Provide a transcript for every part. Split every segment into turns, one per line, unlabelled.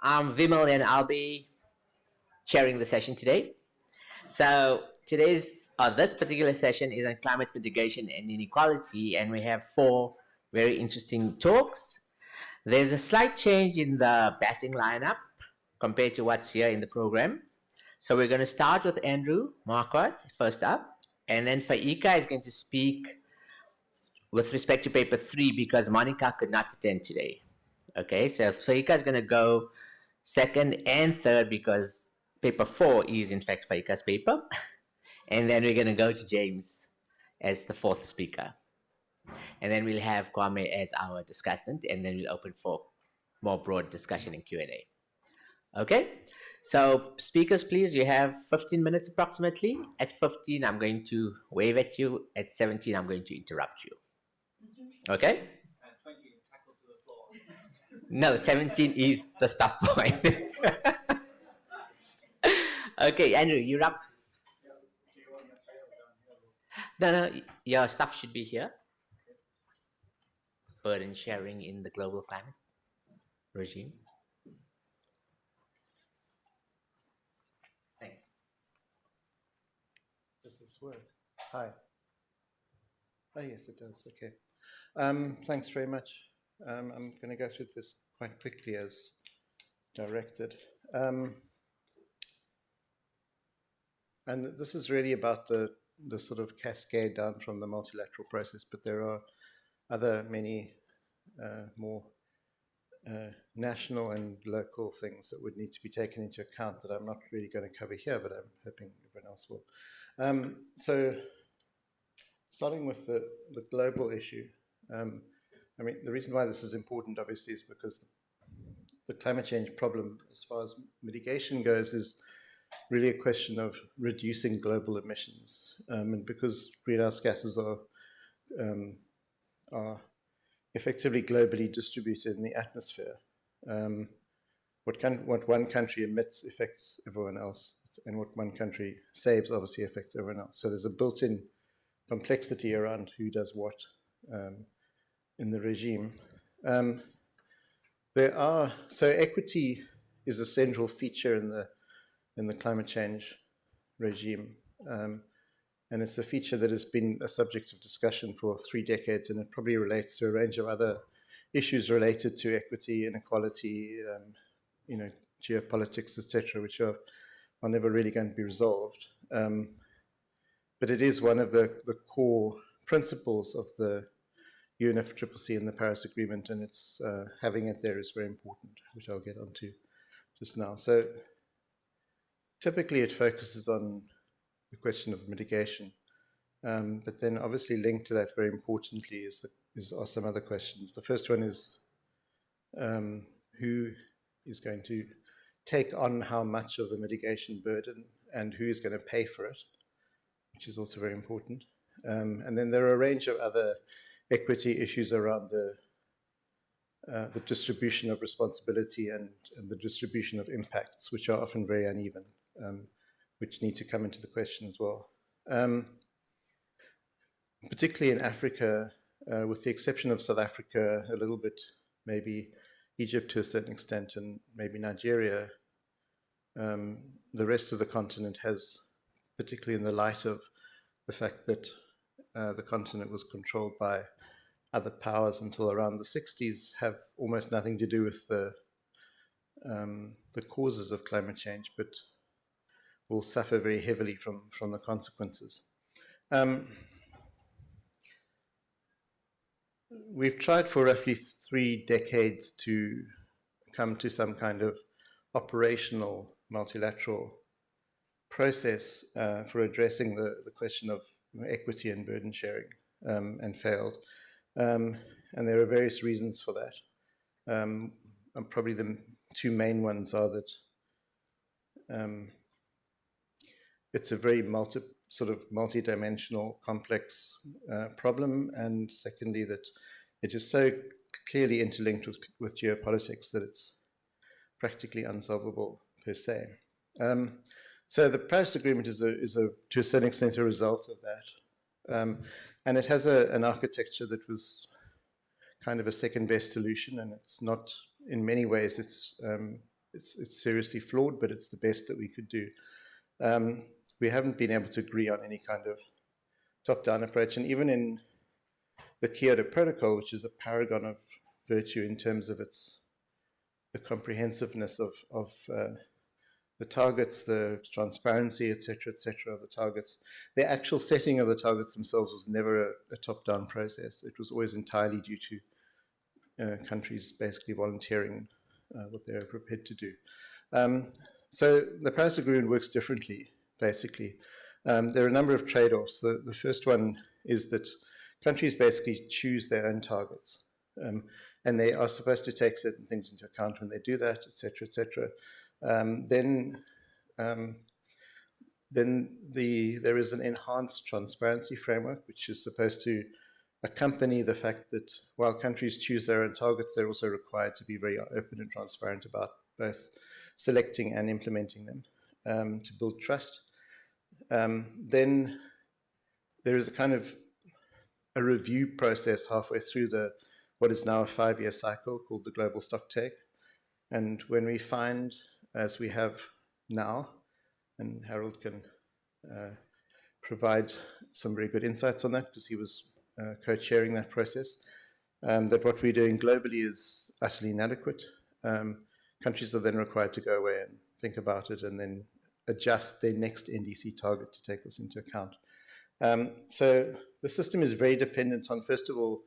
I'm Vimal and I'll be chairing the session today. So this particular session is on climate mitigation and inequality, and we have 4 very interesting talks. There's a slight change in the batting lineup compared to what's here in the program. So we're going to start with Andrew MARQUARD first up, and then Faaiqa is going to speak with respect to paper 3 because Monica could not attend today. Okay, so Faaiqa is going to go second and third because paper 4 is in fact Faaiqa's paper. And then we're going to go to James as the 4th speaker. And then we'll have Kwame as our discussant, and then we'll open for more broad discussion and Q&A. Okay, so speakers, please, you have 15 minutes approximately. At 15, I'm going to wave at you. At 17, I'm going to interrupt you. Okay?
20 tackle to the floor.
No, 17 is the stop point. Okay, Andrew, you're up. No, your stuff should be here. Burden sharing in the global climate regime. Thanks.
Does this work? Hi. Oh, yes, it does. Okay. Thanks very much. I'm going to go through this quite quickly as directed. And this is really about the sort of cascade down from the multilateral process, but there are other many more national and local things that would need to be taken into account that I'm not really going to cover here, but I'm hoping everyone else will. So starting with the global issue, I mean, the reason why this is important, obviously, is because the climate change problem, as far as mitigation goes, is really a question of reducing global emissions. And because greenhouse gases are effectively globally distributed in the atmosphere, what one country emits affects everyone else, and what one country saves obviously affects everyone else. So there's a built-in complexity around who does what in the regime. So equity is a central feature in the climate change regime. And it's a feature that has been a subject of discussion for 3 decades, and it probably relates to a range of other issues related to equity, inequality, geopolitics, etc., which are never really going to be resolved. But it is one of the core principles of the UNFCCC and the Paris Agreement, and it's having it there is very important, which I'll get onto just now. So typically it focuses on the question of mitigation, but then obviously linked to that very importantly are some other questions. The first one is who is going to take on how much of the mitigation burden and who is going to pay for it, which is also very important. And then there are a range of other equity issues around the distribution of responsibility and the distribution of impacts, which are often very uneven, which need to come into the question as well. Particularly in Africa, with the exception of South Africa, a little bit, maybe Egypt to a certain extent, and maybe Nigeria, the rest of the continent has, particularly in the light of the fact that the continent was controlled by other powers until around the 60s, have almost nothing to do with the causes of climate change, but will suffer very heavily from the consequences. We've tried for roughly 3 decades to come to some kind of operational multilateral process for addressing the question of equity and burden sharing, and failed. And there are various reasons for that. And probably the 2 main ones are that it's a very multi-dimensional, complex problem, and secondly that it is so clearly interlinked with geopolitics that it's practically unsolvable per se. So the Paris Agreement is to a certain extent a result of that, and it has an architecture that was kind of a second best solution, and it's not, in many ways, it's it's seriously flawed, but it's the best that we could do. We haven't been able to agree on any kind of top-down approach, and even in the Kyoto Protocol, which is a paragon of virtue in terms of the comprehensiveness of the targets, the transparency, etc., of the targets. The actual setting of the targets themselves was never a top-down process. It was always entirely due to countries basically volunteering what they were prepared to do. So the Paris Agreement works differently, basically. There are a number of trade-offs. The first one is that countries basically choose their own targets, and they are supposed to take certain things into account when they do that, etc., etc. Then there is an enhanced transparency framework, which is supposed to accompany the fact that while countries choose their own targets, they're also required to be very open and transparent about both selecting and implementing them to build trust. Then there is a kind of a review process halfway through what is now a 5-year cycle called the global stocktake. And when we find, as we have now, and Harold can provide some very good insights on that because he was co-chairing that process, that what we're doing globally is utterly inadequate. Countries are then required to go away and think about it and then adjust their next NDC target to take this into account. So the system is very dependent on, first of all,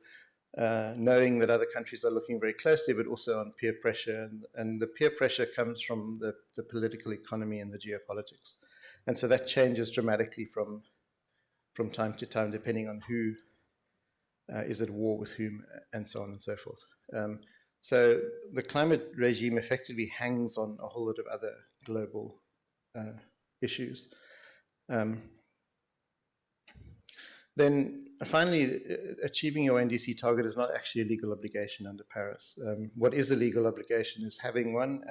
knowing that other countries are looking very closely, but also on peer pressure. And the peer pressure comes from the political economy and the geopolitics. And so that changes dramatically from time to time, depending on who is at war with whom, and so on and so forth. So the climate regime effectively hangs on a whole lot of other global issues. Then finally, achieving your NDC target is not actually a legal obligation under Paris. What is a legal obligation is having one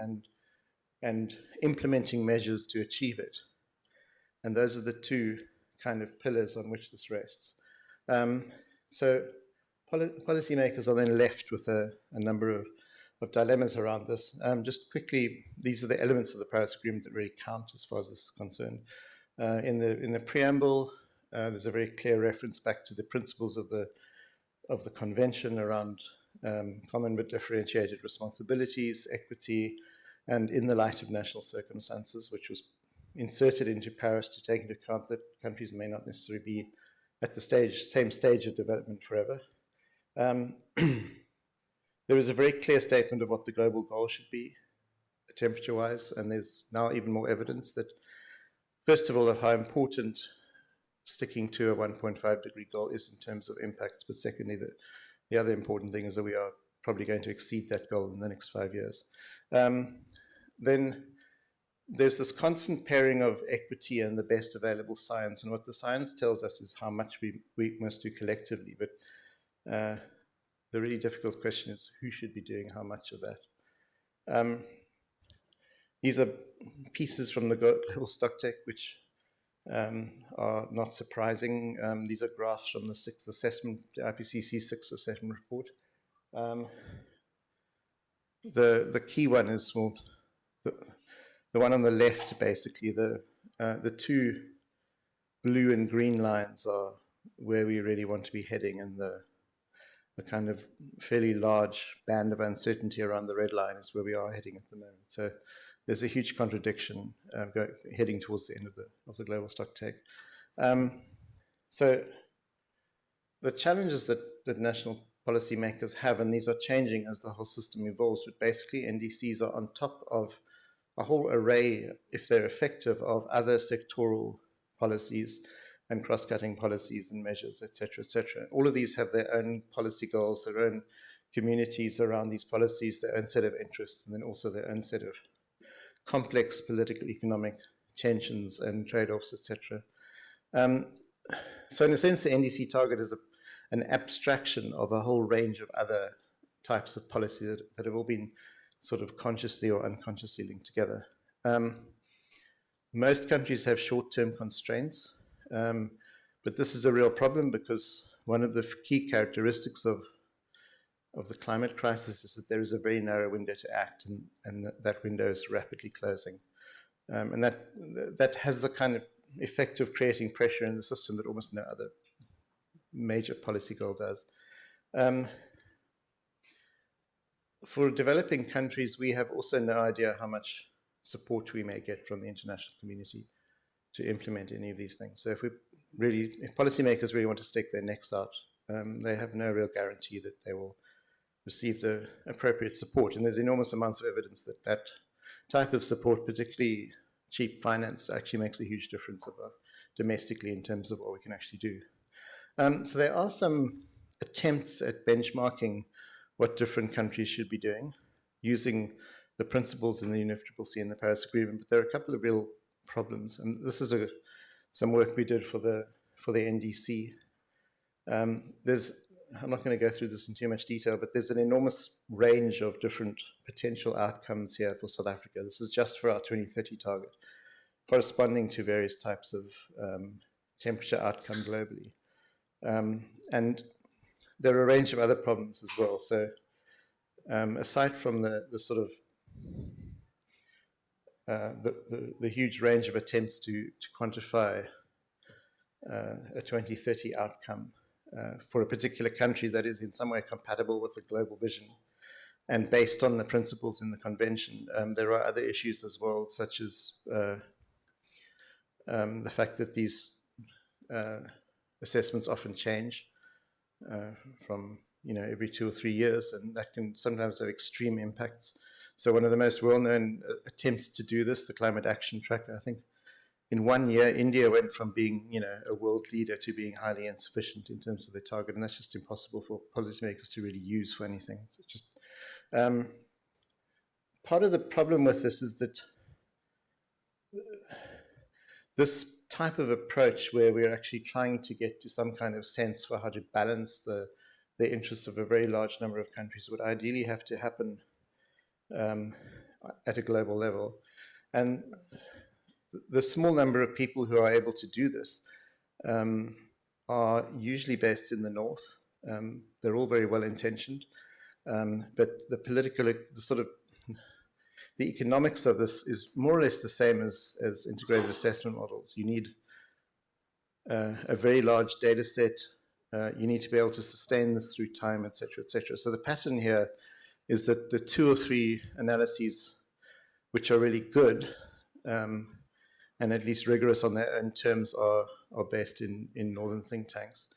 and implementing measures to achieve it. And those are the two kind of pillars on which this rests. So policymakers are then left with a number of dilemmas around this. Just quickly, these are the elements of the Paris Agreement that really count as far as this is concerned. In the preamble, there's a very clear reference back to the principles of the convention around common but differentiated responsibilities, equity, and in the light of national circumstances, which was inserted into Paris to take into account that countries may not necessarily be at the same stage of development forever. There is a very clear statement of what the global goal should be, temperature-wise, and there's now even more evidence that, first of all, of how important sticking to a 1.5 degree goal is in terms of impacts, but secondly, the other important thing is that we are probably going to exceed that goal in the next 5 years. Then there's this constant pairing of equity and the best available science, and what the science tells us is how much we must do collectively, but the really difficult question is who should be doing how much of that. These are pieces from the global stocktake which are not surprising. These are graphs from the IPCC 6th assessment report. The key one is, well, the one on the left, basically, the two blue and green lines are where we really want to be heading, and the kind of fairly large band of uncertainty around the red line is where we are heading at the moment. So there's a huge contradiction heading towards the end of the global stocktake. So the challenges that national policymakers have, and these are changing as the whole system evolves, but basically NDCs are on top of a whole array, if they're effective, of other sectoral policies and cross-cutting policies and measures, etc., etc. All of these have their own policy goals, their own communities around these policies, their own set of interests, and then also their own set of complex political, economic tensions and trade-offs, etc. So in a sense, the NDC target is an abstraction of a whole range of other types of policy that have all been sort of consciously or unconsciously linked together. Most countries have short-term constraints, but this is a real problem because one of the key characteristics of the climate crisis is that there is a very narrow window to act, and that window is rapidly closing. And that has a kind of effect of creating pressure in the system that almost no other major policy goal does. For developing countries, we have also no idea how much support we may get from the international community to implement any of these things. So if policymakers really want to stake their necks out, they have no real guarantee that they will receive the appropriate support. And there's enormous amounts of evidence that that type of support, particularly cheap finance, actually makes a huge difference domestically in terms of what we can actually do. So there are some attempts at benchmarking what different countries should be doing using the principles in the UNFCCC and the Paris Agreement, but there are a couple of real problems. And this is some work we did for the NDC. I'm not going to go through this in too much detail, but there's an enormous range of different potential outcomes here for South Africa. This is just for our 2030 target, corresponding to various types of temperature outcome globally. And there are a range of other problems as well. So aside from the sort of the huge range of attempts to quantify a 2030 outcome for a particular country that is in some way compatible with the global vision and based on the principles in the convention, there are other issues as well, such as the fact that these assessments often change from every 2 or 3 years, and that can sometimes have extreme impacts. So one of the most well-known attempts to do this, the Climate Action Tracker, I think in 1 year, India went from being a world leader to being highly insufficient in terms of their target, and that's just impossible for policymakers to really use for anything. So just part of the problem with this is that this type of approach where we're actually trying to get to some kind of sense for how to balance the interests of a very large number of countries would ideally have to happen at a global level. And the small number of people who are able to do this are usually based in the north. They're all very well intentioned, but the economics of this is more or less the same as integrated assessment models. You need a very large data set. You need to be able to sustain this through time, et cetera, et cetera. So the pattern here is that the 2 or 3 analyses which are really good and at least rigorous on their own terms are based in northern think tanks.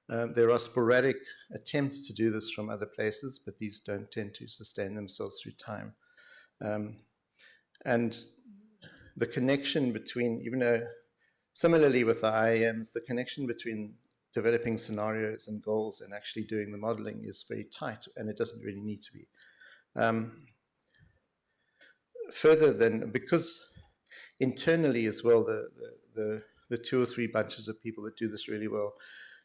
There are sporadic attempts to do this from other places, but these don't tend to sustain themselves through time. And the connection between, even though similarly with the IAMs, the connection between developing scenarios and goals and actually doing the modeling is very tight, and it doesn't really need to be. Further than, because internally as well, the 2 or 3 bunches of people that do this really well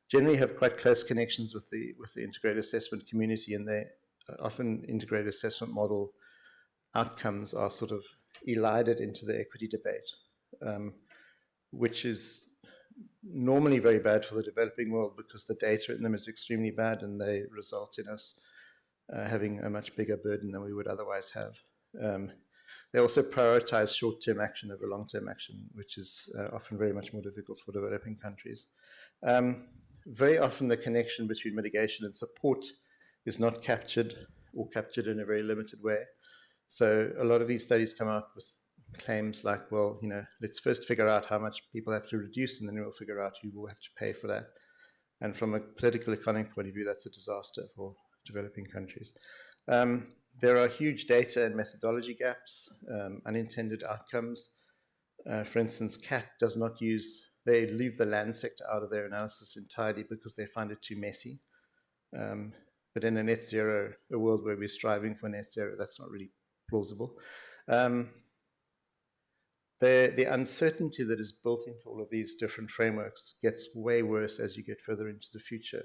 generally have quite close connections with the integrated assessment community, and they often integrated assessment model outcomes are sort of elided into the equity debate, which is normally very bad for the developing world because the data in them is extremely bad and they result in us having a much bigger burden than we would otherwise have. They also prioritize short-term action over long-term action, which is often very much more difficult for developing countries. Very often the connection between mitigation and support is not captured or captured in a very limited way. So a lot of these studies come out with claims like, well, let's first figure out how much people have to reduce, and then we'll figure out who will have to pay for that. And from a political economic point of view, that's a disaster for developing countries. There are huge data and methodology gaps, unintended outcomes. For instance, CAT does not they leave the land sector out of their analysis entirely because they find it too messy. But in a net zero, a world where we're striving for net zero, that's not really plausible. The uncertainty that is built into all of these different frameworks gets way worse as you get further into the future.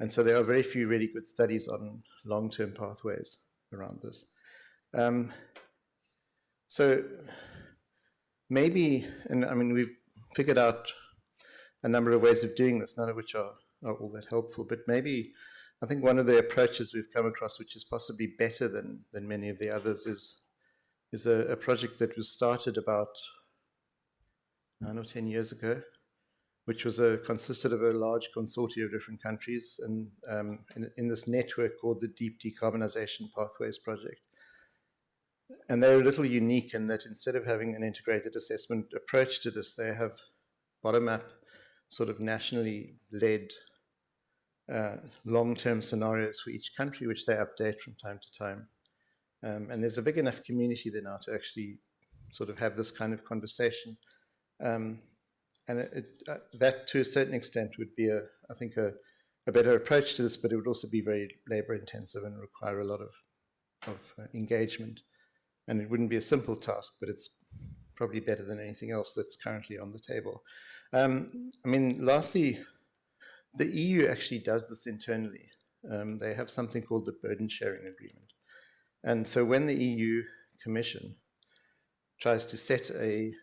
And so there are very few really good studies on long-term pathways around this. So maybe, and I mean, we've figured out a number of ways of doing this, none of which are all that helpful, but maybe I think one of the approaches we've come across, which is possibly better than many of the others, is a project that was started about 9 or 10 years ago, which was consisted of a large consortium of different countries, and in this network called the Deep Decarbonization Pathways Project. And they're a little unique in that instead of having an integrated assessment approach to this, they have bottom-up, sort of nationally led long-term scenarios for each country, which they update from time to time. And there's a big enough community there now to actually sort of have this kind of conversation. And that, to a certain extent, would be, I think, a better approach to this, but it would also be very labor-intensive and require a lot of engagement. And it wouldn't be a simple task, but it's probably better than anything else that's currently on the table. I mean, lastly, the EU actually does this internally. They have something called the burden sharing agreement. And so when the EU Commission tries to set an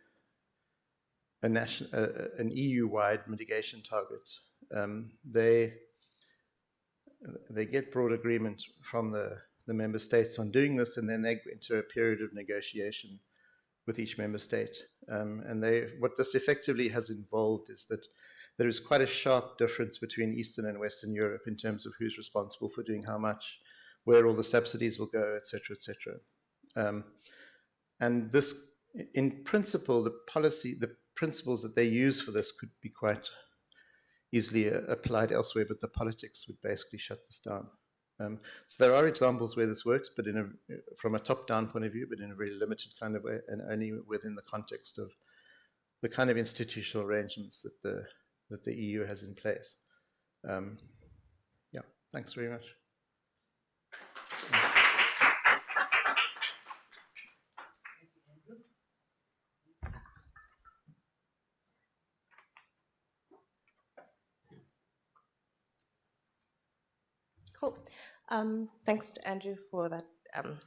EU-wide mitigation target, they get broad agreement from the member states on doing this, and then they enter a period of negotiation with each member state. And what this effectively has involved is that there is quite a sharp difference between Eastern and Western Europe in terms of who's responsible for doing how much, where all the subsidies will go, et cetera, et cetera. And this, in principle, the principles that they use for this could be quite easily applied elsewhere, but the politics would basically shut this down. So there are examples where this works, but from a top-down point of view, but in a very limited kind of way, and only within the context of the kind of institutional arrangements that the EU has in place. Yeah, thanks very much.
Cool. Thanks to Andrew for that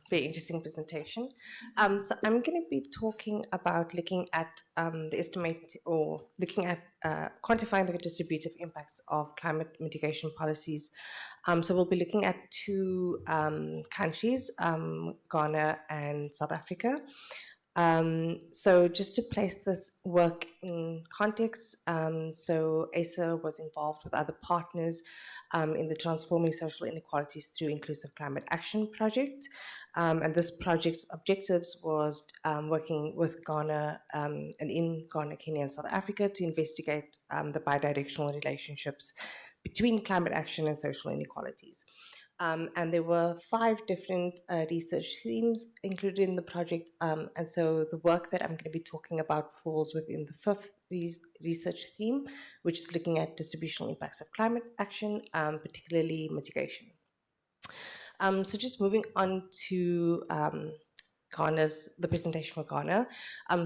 very interesting presentation. So I'm going to be talking about looking at the estimate, or looking at quantifying the distributive impacts of climate mitigation policies. So we'll be looking at two countries, Ghana and South Africa. So just to place this work in context, so ACEIR was involved with other partners in the Transforming Social Inequalities Through Inclusive Climate Action project. And this project's objectives was working with Ghana and in Ghana, Kenya, and South Africa to investigate the bidirectional relationships between climate action and social inequalities. And there were 5 different research themes included in the project. And so the work that I'm going to be talking about falls within the 5th research theme, which is looking at distributional impacts of climate action, particularly mitigation. So just moving on to the presentation for Ghana.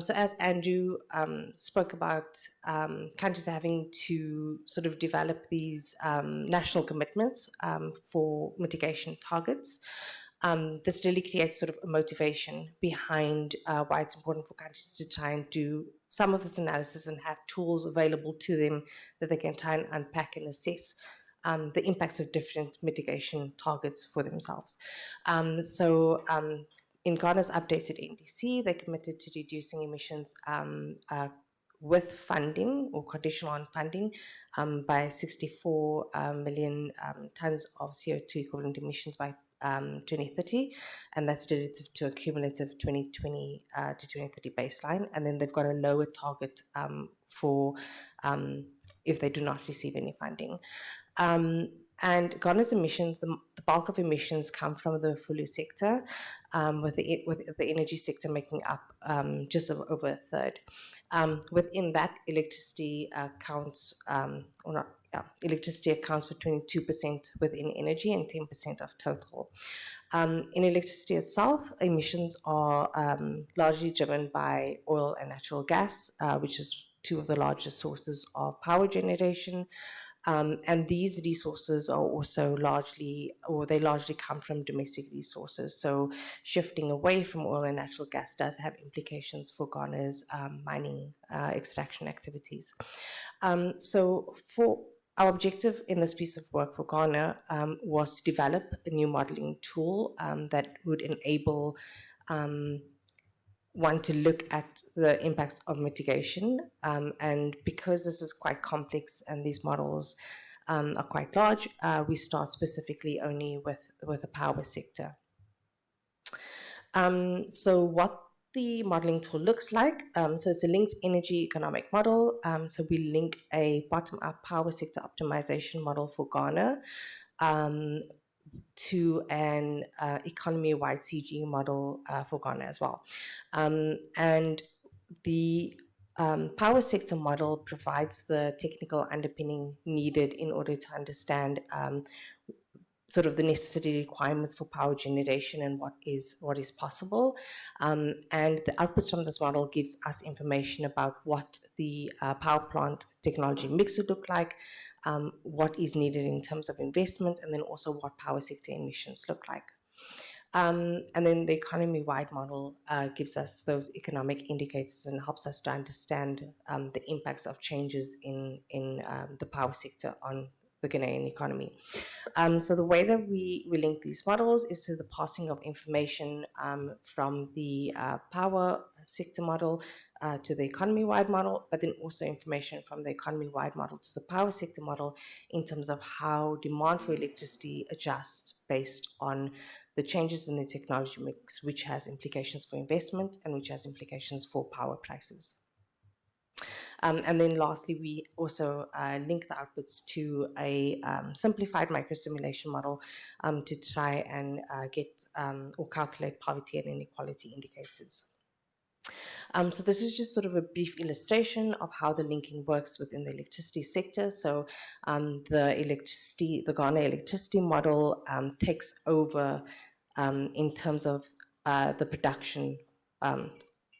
So as Andrew spoke about, countries having to sort of develop these national commitments for mitigation targets. This really creates sort of a motivation behind why it's important for countries to try and do some of this analysis and have tools available to them that they can try and unpack and assess the impacts of different mitigation targets for themselves. In Ghana's updated NDC, they committed to reducing emissions with funding or conditional on funding by 64 million tons of CO2 equivalent emissions by 2030, and that's relative to a cumulative 2020 to 2030 baseline. And then they've got a lower target for if they do not receive any funding. And Ghana's emissions, the bulk of emissions come from the Fulu sector, with the energy sector making up just over a third. Within that, electricity accounts for 22% within energy and 10% of total. In electricity itself, emissions are largely driven by oil and natural gas, which is 2 of the largest sources of power generation. And these resources are also largely come from domestic resources. So shifting away from oil and natural gas does have implications for Ghana's mining extraction activities. So Our objective in this piece of work for Ghana was to develop a new modeling tool that would enable one to look at the impacts of mitigation. And because this is quite complex and these models are quite large, we start specifically only with the power sector. So what the modeling tool looks like, so it's a linked energy economic model. So we link a bottom-up power sector optimization model for Ghana to an economy-wide CG model for Ghana as well. And the power sector model provides the technical underpinning needed in order to understand sort of the necessary requirements for power generation and what is possible. And the outputs from this model gives us information about what the power plant technology mix would look like, what is needed in terms of investment, and then also what power sector emissions look like. And then the economy-wide model gives us those economic indicators and helps us to understand the impacts of changes in the power sector on the Ghanaian economy. So the way that we link these models is through the passing of information from the power sector model to the economy-wide model, but then also information from the economy-wide model to the power sector model in terms of how demand for electricity adjusts based on the changes in the technology mix, which has implications for investment and which has implications for power prices. And then lastly, we also link the outputs to a simplified microsimulation model to try and get or calculate poverty and inequality indicators. So this is just sort of a brief illustration of how the linking works within the electricity sector. So the Ghana electricity model takes over in terms of the production.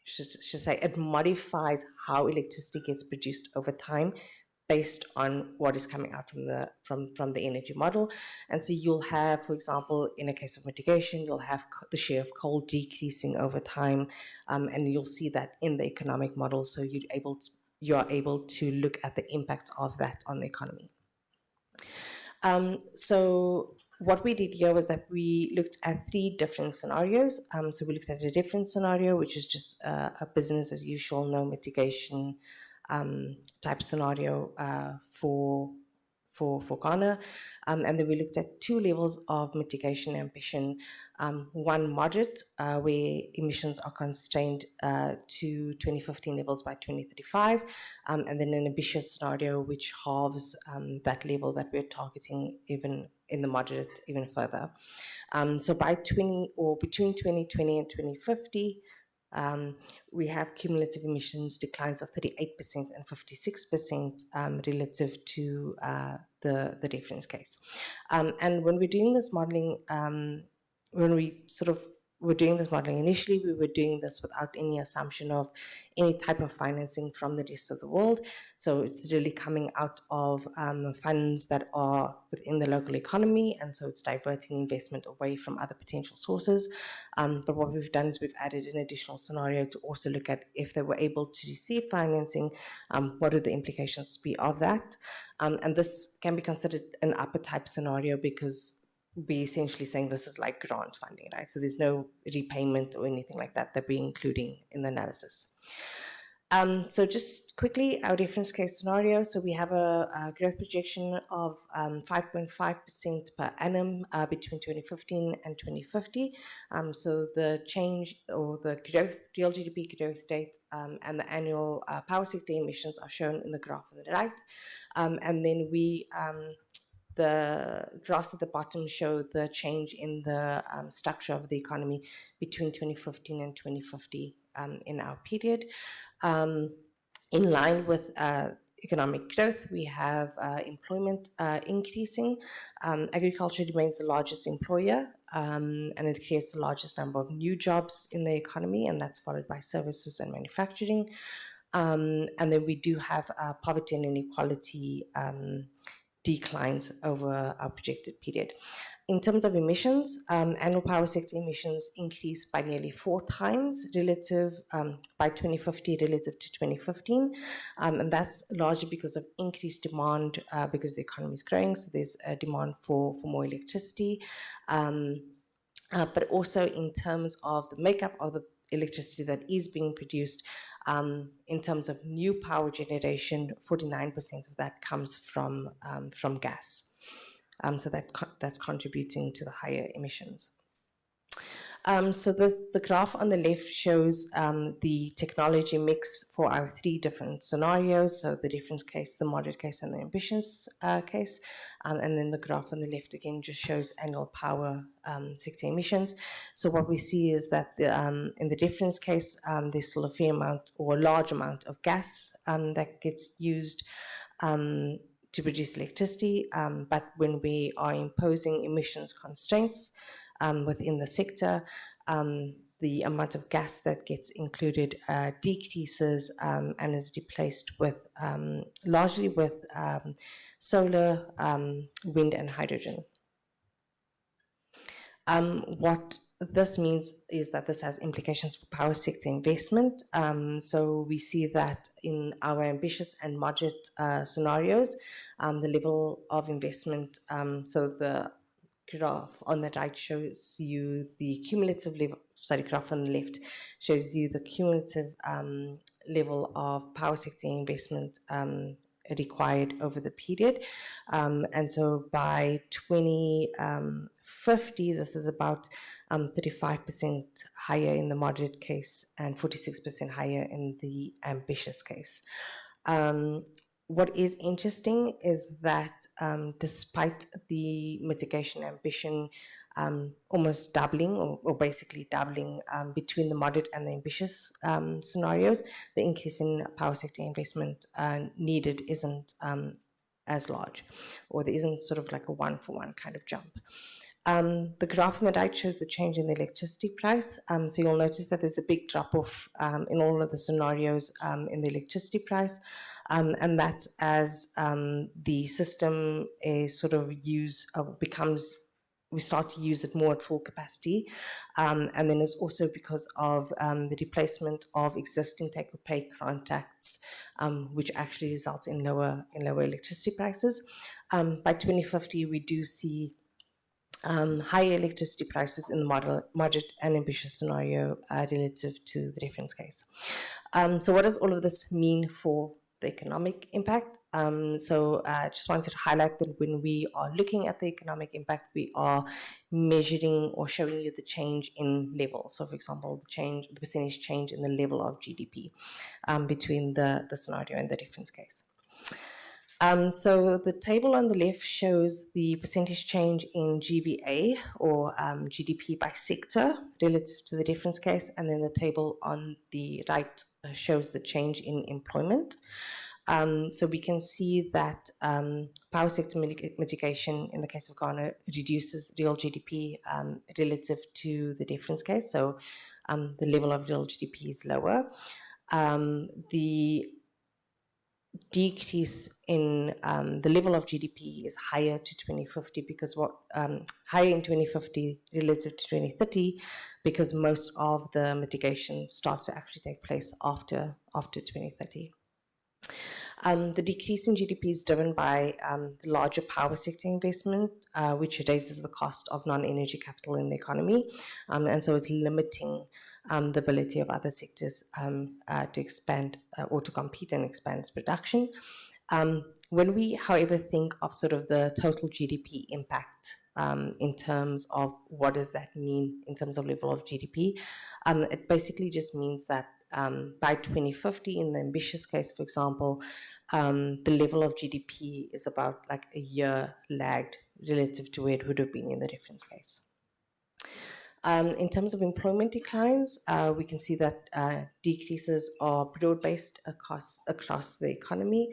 Should say it modifies how electricity gets produced over time based on what is coming out from the energy model. And so you'll have, for example, in a case of mitigation, you'll have the share of coal decreasing over time, and you'll see that in the economic model. So you are able to look at the impacts of that on the economy. So what we did here was that we looked at 3 different scenarios. So we looked at a different scenario, which is just a business as usual, no mitigation type scenario for Ghana. And then we looked at 2 levels of mitigation ambition. One moderate, where emissions are constrained to 2015 levels by 2035, and then an ambitious scenario which halves that level that we're targeting even in the moderate even further. So by between 2020 and 2050, we have cumulative emissions declines of 38% and 56% relative to the reference case. And when we're doing this modeling, we're doing this modeling initially, we were doing this without any assumption of any type of financing from the rest of the world. So it's really coming out of funds that are within the local economy, and so it's diverting investment away from other potential sources. But what we've done is we've added an additional scenario to also look at if they were able to receive financing, what would the implications be of that? And this can be considered an upper type scenario because we're essentially saying this is like grant funding, right? So there's no repayment or anything like that we're including in the analysis. So just quickly, our reference case scenario. So we have a growth projection of 5.5% per annum between 2015 and 2050. So the change or the growth, real GDP growth rate and the annual power sector emissions are shown in the graph on the right. And then the graphs at the bottom show the change in the structure of the economy between 2015 and 2050 in our period. In line with economic growth, we have employment increasing. Agriculture remains the largest employer, and it creates the largest number of new jobs in the economy, and that's followed by services and manufacturing. And then we do have poverty and inequality declines over our projected period. In terms of emissions, annual power sector emissions increased by nearly 4 times relative by 2050 relative to 2015, and that's largely because of increased demand because the economy is growing, so there's a demand for more electricity, but also in terms of the makeup of the electricity that is being produced. In terms of new power generation, 49% of that comes from gas. So that's contributing to the higher emissions. So the graph on the left shows the technology mix for our 3 different scenarios, so the difference case, the moderate case, and the ambitious case. And then the graph on the left again just shows annual power sector emissions. So what we see is that in the difference case, there's still a fair amount or a large amount of gas that gets used to produce electricity, but when we are imposing emissions constraints within the sector, the amount of gas that gets included decreases and is replaced with largely with solar, wind, and hydrogen. What this means is that this has implications for power sector investment. So we see that in our ambitious and moderate scenarios, the level of investment, so the graph on the right shows you the cumulative level, graph on the left shows you the cumulative level of power sector investment required over the period. And so by 2050, this is about 35% higher in the moderate case and 46% higher in the ambitious case. What is interesting is that despite the mitigation ambition almost doubling or basically doubling between the moderate and the ambitious scenarios, the increase in power sector investment needed isn't as large, or there isn't sort of like a one-for-one kind of jump. The graph on the right shows the change in the electricity price. So you'll notice that there's a big drop-off in all of the scenarios in the electricity price. And that's as the system is sort of we start to use it more at full capacity. And then it's also because of the replacement of existing take-or-pay contracts, which actually results in lower electricity prices. By 2050, we do see higher electricity prices in the moderate and ambitious scenario relative to the reference case. So what does all of this mean for the economic impact? So I just wanted to highlight that when we are looking at the economic impact, we are measuring or showing you the change in level. So for example, the percentage change in the level of GDP between the scenario and the reference case. So the table on the left shows the percentage change in GVA or GDP by sector relative to the reference case, and then the table on the right shows the change in employment. So we can see that power sector mitigation in the case of Ghana reduces real GDP relative to the reference case, so the level of real GDP is lower. The decrease in the level of GDP is higher to 2050 because higher in 2050 relative to 2030 because most of the mitigation starts to actually take place after 2030. The decrease in GDP is driven by larger power sector investment, which raises the cost of non-energy capital in the economy, and so it's limiting the ability of other sectors to expand or to compete and expand its production. When we, however, think of sort of the total GDP impact in terms of what does that mean in terms of level of GDP, it basically just means that by 2050, in the ambitious case, for example, the level of GDP is about like a year lagged relative to where it would have been in the reference case. In terms of employment declines, we can see that decreases are broad-based across the economy.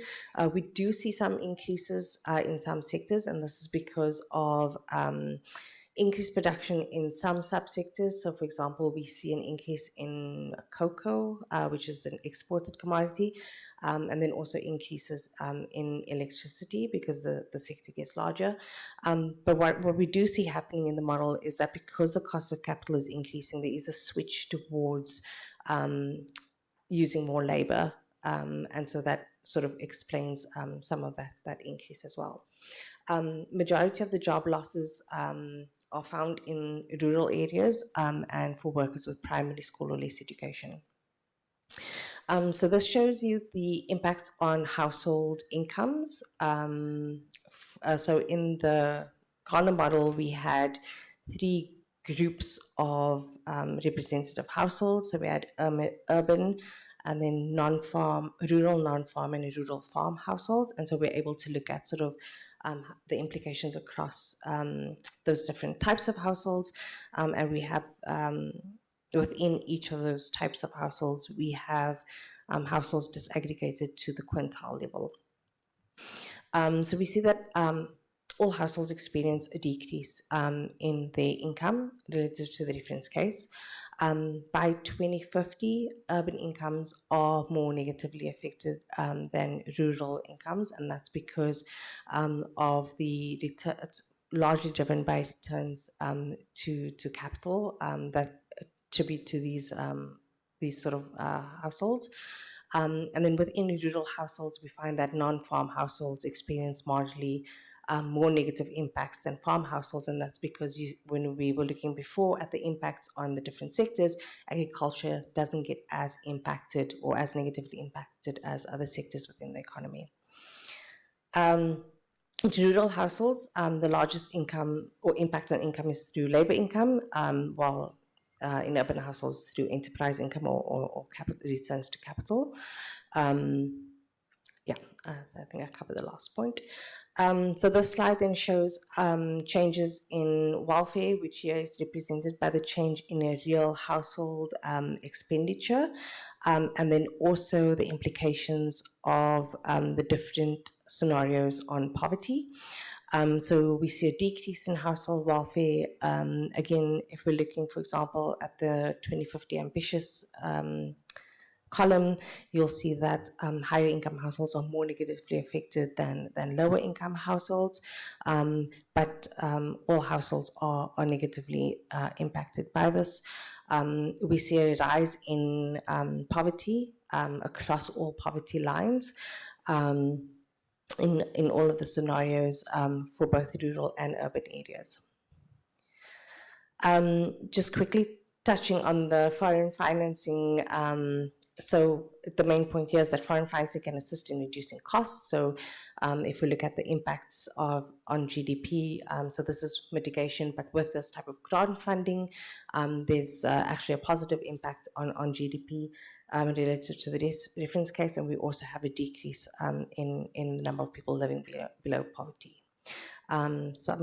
We do see some increases in some sectors, and this is because of increased production in some subsectors. So, for example, we see an increase in cocoa, which is an exported commodity, and then also increases in electricity because the sector gets larger. But what we do see happening in the model is that because the cost of capital is increasing, there is a switch towards using more labor. And so that sort of explains some of that increase as well. Majority of the job losses are found in rural areas and for workers with primary school or less education. So this shows you the impacts on household incomes. So in the Ghana model, we had 3 groups of representative households. So we had urban, and then non-farm, rural non-farm, and rural farm households. And so we're able to look at sort of the implications across those different types of households. And we have, within each of those types of households, we have households disaggregated to the quintile level. So we see that all households experience a decrease in their income relative to the reference case. By 2050, urban incomes are more negatively affected than rural incomes, and that's because of the returns, largely driven by returns to capital that attribute to these sort of households. And then within rural households, we find that non-farm households experience marginally more negative impacts than farm households, and that's because when we were looking before at the impacts on the different sectors, agriculture doesn't get as impacted or as negatively impacted as other sectors within the economy. In rural households, the largest income or impact on income is through labor income, while in urban households through enterprise income or capital returns to capital. So I think I covered the last point. So this slide then shows changes in welfare, which here is represented by the change in a real household expenditure, and then also the implications of the different scenarios on poverty. So we see a decrease in household welfare. Again, if we're looking, for example, at the 2050 ambitious column, you'll see that higher income households are more negatively affected than lower income households, but all households are negatively impacted by this. We see a rise in poverty across all poverty lines in all of the scenarios for both rural and urban areas. Just quickly touching on the foreign financing, so the main point here is that foreign financing can assist in reducing costs. So if we look at the impacts on GDP, so this is mitigation, but with this type of grant funding, there's actually a positive impact on GDP relative to the reference case, and we also have a decrease in the number of people living below poverty. So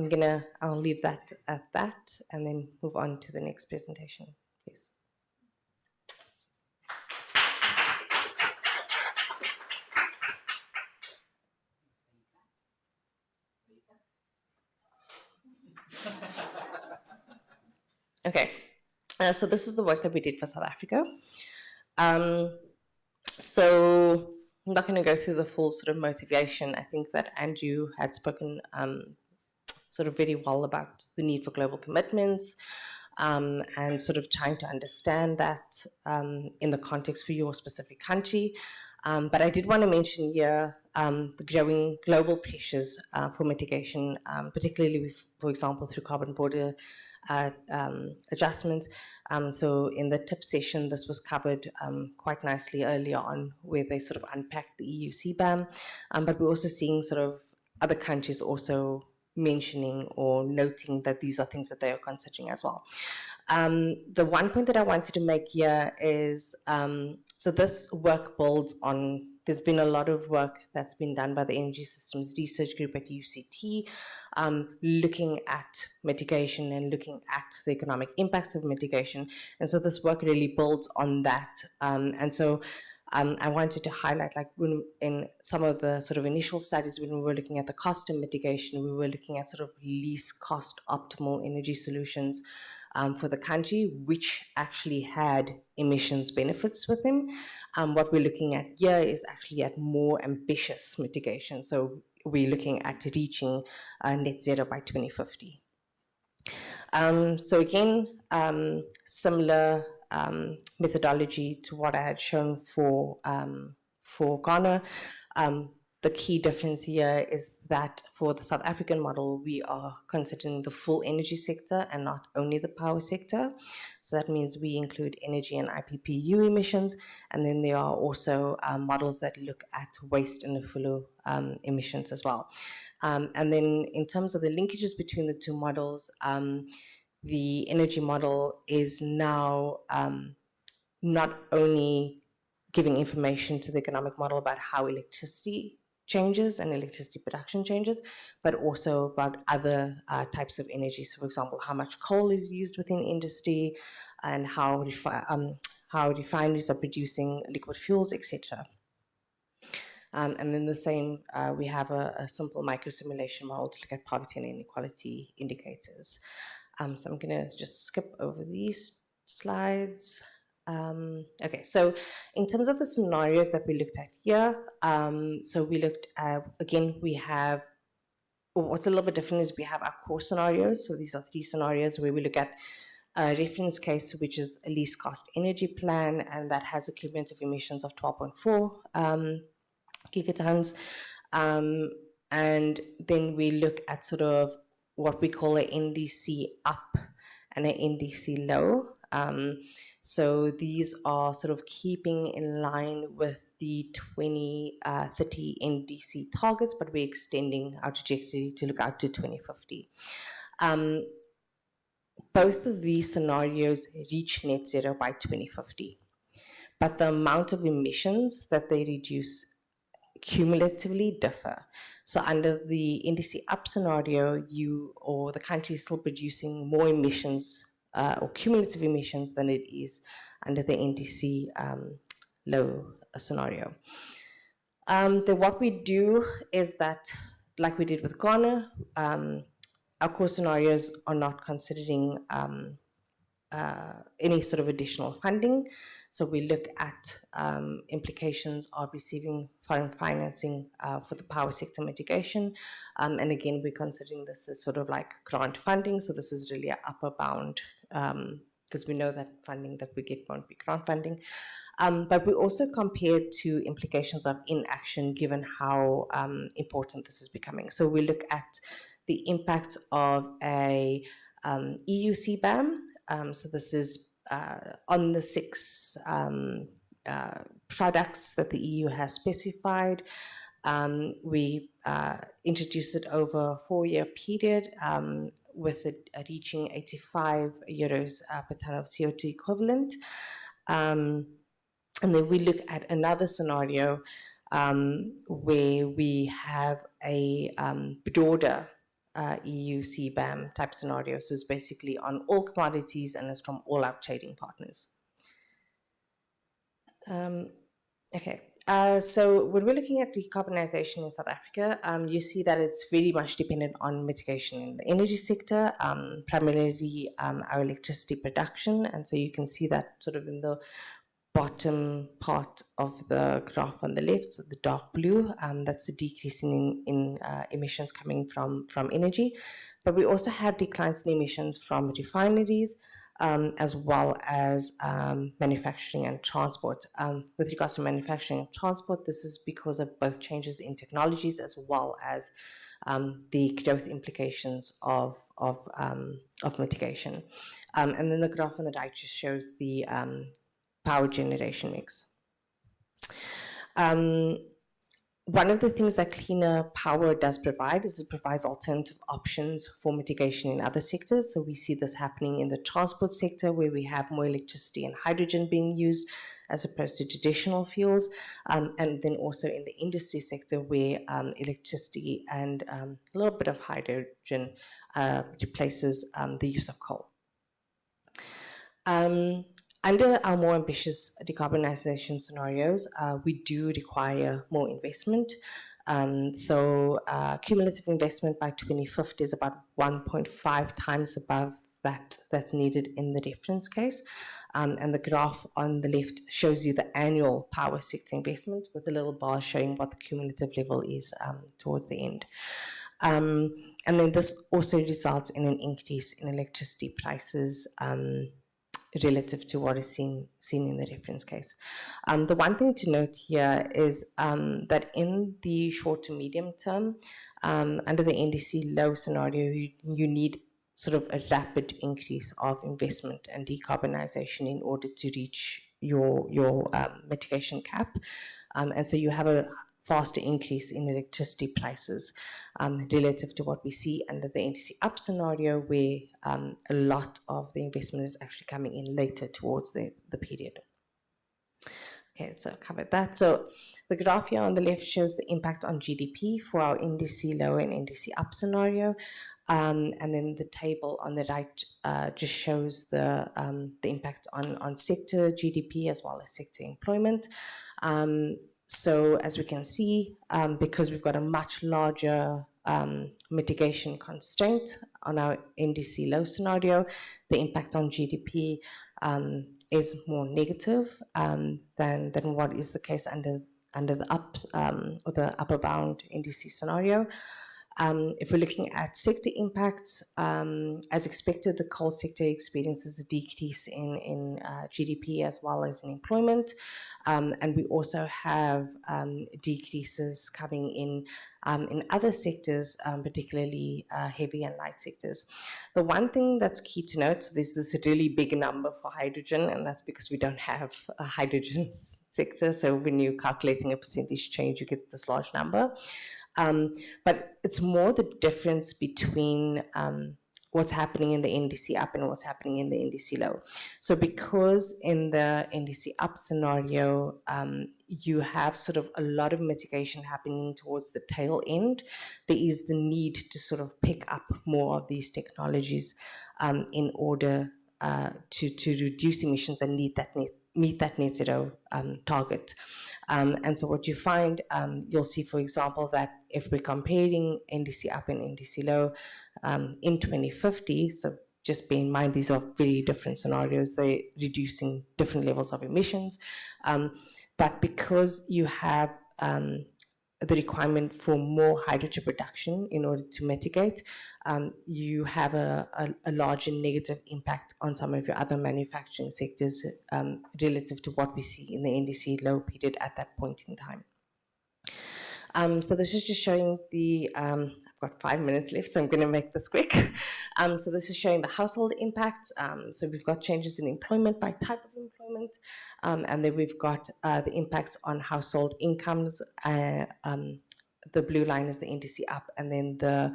I'll leave that at that and then move on to the next presentation, please. Okay, so this is the work that we did for South Africa. So I'm not going to go through the full sort of motivation. I think that Andrew had spoken sort of very well about the need for global commitments and sort of trying to understand that in the context for your specific country. But I did want to mention here the growing global pressures for mitigation, particularly with, for example, through carbon border adjustments. So in the tip session, this was covered quite nicely earlier on, where they sort of unpacked the EU CBAM, but we're also seeing sort of other countries also mentioning or noting that these are things that they are considering as well. The one point that I wanted to make here is, so this work builds on, there's been a lot of work that's been done by the Energy Systems Research Group at UCT, looking at mitigation and looking at the economic impacts of mitigation. And so this work really builds on that. And so I wanted to highlight, like, when in some of the sort of initial studies, when we were looking at the cost of mitigation, we were looking at sort of least cost optimal energy solutions for the country, which actually had emissions benefits with them. What we're looking at here is actually at more ambitious mitigation. So we're looking at reaching net zero by 2050. So again, similar methodology to what I had shown for Ghana. The key difference here is that for the South African model, we are considering the full energy sector and not only the power sector. So that means we include energy and IPPU emissions, and then there are also models that look at waste and effluent emissions as well. And then in terms of the linkages between the two models, the energy model is now not only giving information to the economic model about how electricity changes and electricity production changes, but also about other types of energy. So, for example, how much coal is used within industry, and how refineries are producing liquid fuels, etc. And then the same, we have a simple micro-simulation model to look at poverty and inequality indicators. So I'm going to just skip over these slides. Okay, so in terms of the scenarios that we looked at here, so we looked at, again, we have, what's a little bit different is we have our core scenarios. So these are 3 scenarios where we look at a reference case, which is a least cost energy plan, and that has a cumulative emissions of 12.4 gigatons. And then we look at sort of what we call an NDC up and an NDC low. So these are sort of keeping in line with the 2030 NDC targets, but we're extending our trajectory to look out to 2050. Both of these scenarios reach net zero by 2050, but the amount of emissions that they reduce cumulatively differ. So under the NDC up scenario, the country is still producing more emissions or cumulative emissions than it is under the NDC low scenario. Then what we do is that, like we did with Ghana, our core scenarios are not considering any sort of additional funding. So we look at implications of receiving foreign financing for the power sector mitigation. And again, we're considering this as sort of like grant funding. So this is really an upper bound, because we know that funding that we get won't be grant funding. But we also compared to implications of inaction, given how important this is becoming. So we look at the impact of a EU CBAM. So this is on the 6 products that the EU has specified. We introduced it over a 4-year period, with it reaching 85 euros per ton of CO2 equivalent. And then we look at another scenario where we have a broader EU CBAM type scenario. So it's basically on all commodities and it's from all our trading partners. Okay, so when we're looking at decarbonization in South Africa, you see that it's very much dependent on mitigation in the energy sector, primarily our electricity production. And so you can see that sort of in the bottom part of the graph on the left, so the dark blue, that's the decrease in emissions coming from energy. But we also have declines in emissions from refineries, as well as manufacturing and transport. With regards to manufacturing and transport, this is because of both changes in technologies as well as the growth implications of mitigation. And then the graph on the right just shows the power generation mix. One of the things that cleaner power does provide is it provides alternative options for mitigation in other sectors. So we see this happening in the transport sector, where we have more electricity and hydrogen being used as opposed to traditional fuels, and then also in the industry sector, where electricity and a little bit of hydrogen replaces the use of coal. Under our more ambitious decarbonization scenarios, we do require more investment. Cumulative investment by 2050 is about 1.5 times above that's needed in the reference case. And the graph on the left shows you the annual power sector investment with a little bar showing what the cumulative level is towards the end. And then this also results in an increase in electricity prices relative to what is seen in the reference case. The one thing to note here is that in the short to medium term, under the NDC low scenario, you need sort of a rapid increase of investment and decarbonization in order to reach your mitigation cap. And so you have a faster increase in electricity prices relative to what we see under the NDC up scenario, where a lot of the investment is actually coming in later towards the period. Okay, so I covered that. So the graph here on the left shows the impact on GDP for our NDC low and NDC up scenario. And then the table on the right just shows the impact on sector GDP as well as sector employment. So as we can see, because we've got a much larger mitigation constraint on our NDC low scenario, the impact on GDP is more negative than what is the case under the up or the upper bound NDC scenario. If we're looking at sector impacts, as expected, the coal sector experiences a decrease in GDP as well as in employment. And we also have decreases coming in other sectors, particularly heavy and light sectors. The one thing that's key to note, so this is a really big number for hydrogen, and that's because we don't have a hydrogen sector. So when you're calculating a percentage change, you get this large number. But it's more the difference between what's happening in the NDC up and what's happening in the NDC low. So because in the NDC up scenario, you have sort of a lot of mitigation happening towards the tail end, there is the need to sort of pick up more of these technologies in order to reduce emissions and meet that net zero target. And so what you find, you'll see, for example, that if we're comparing NDC up and NDC low in 2050, so just bear in mind these are very different scenarios, they're reducing different levels of emissions. But because you have the requirement for more hydrogen production in order to mitigate, you have a larger negative impact on some of your other manufacturing sectors relative to what we see in the NDC low period at that point in time. So this is just showing the, I've got 5 minutes left, so I'm going to make this quick. So this is showing the household impact. So we've got changes in employment by type of employment, and then we've got the impacts on household incomes. The blue line is the NDC up, and then the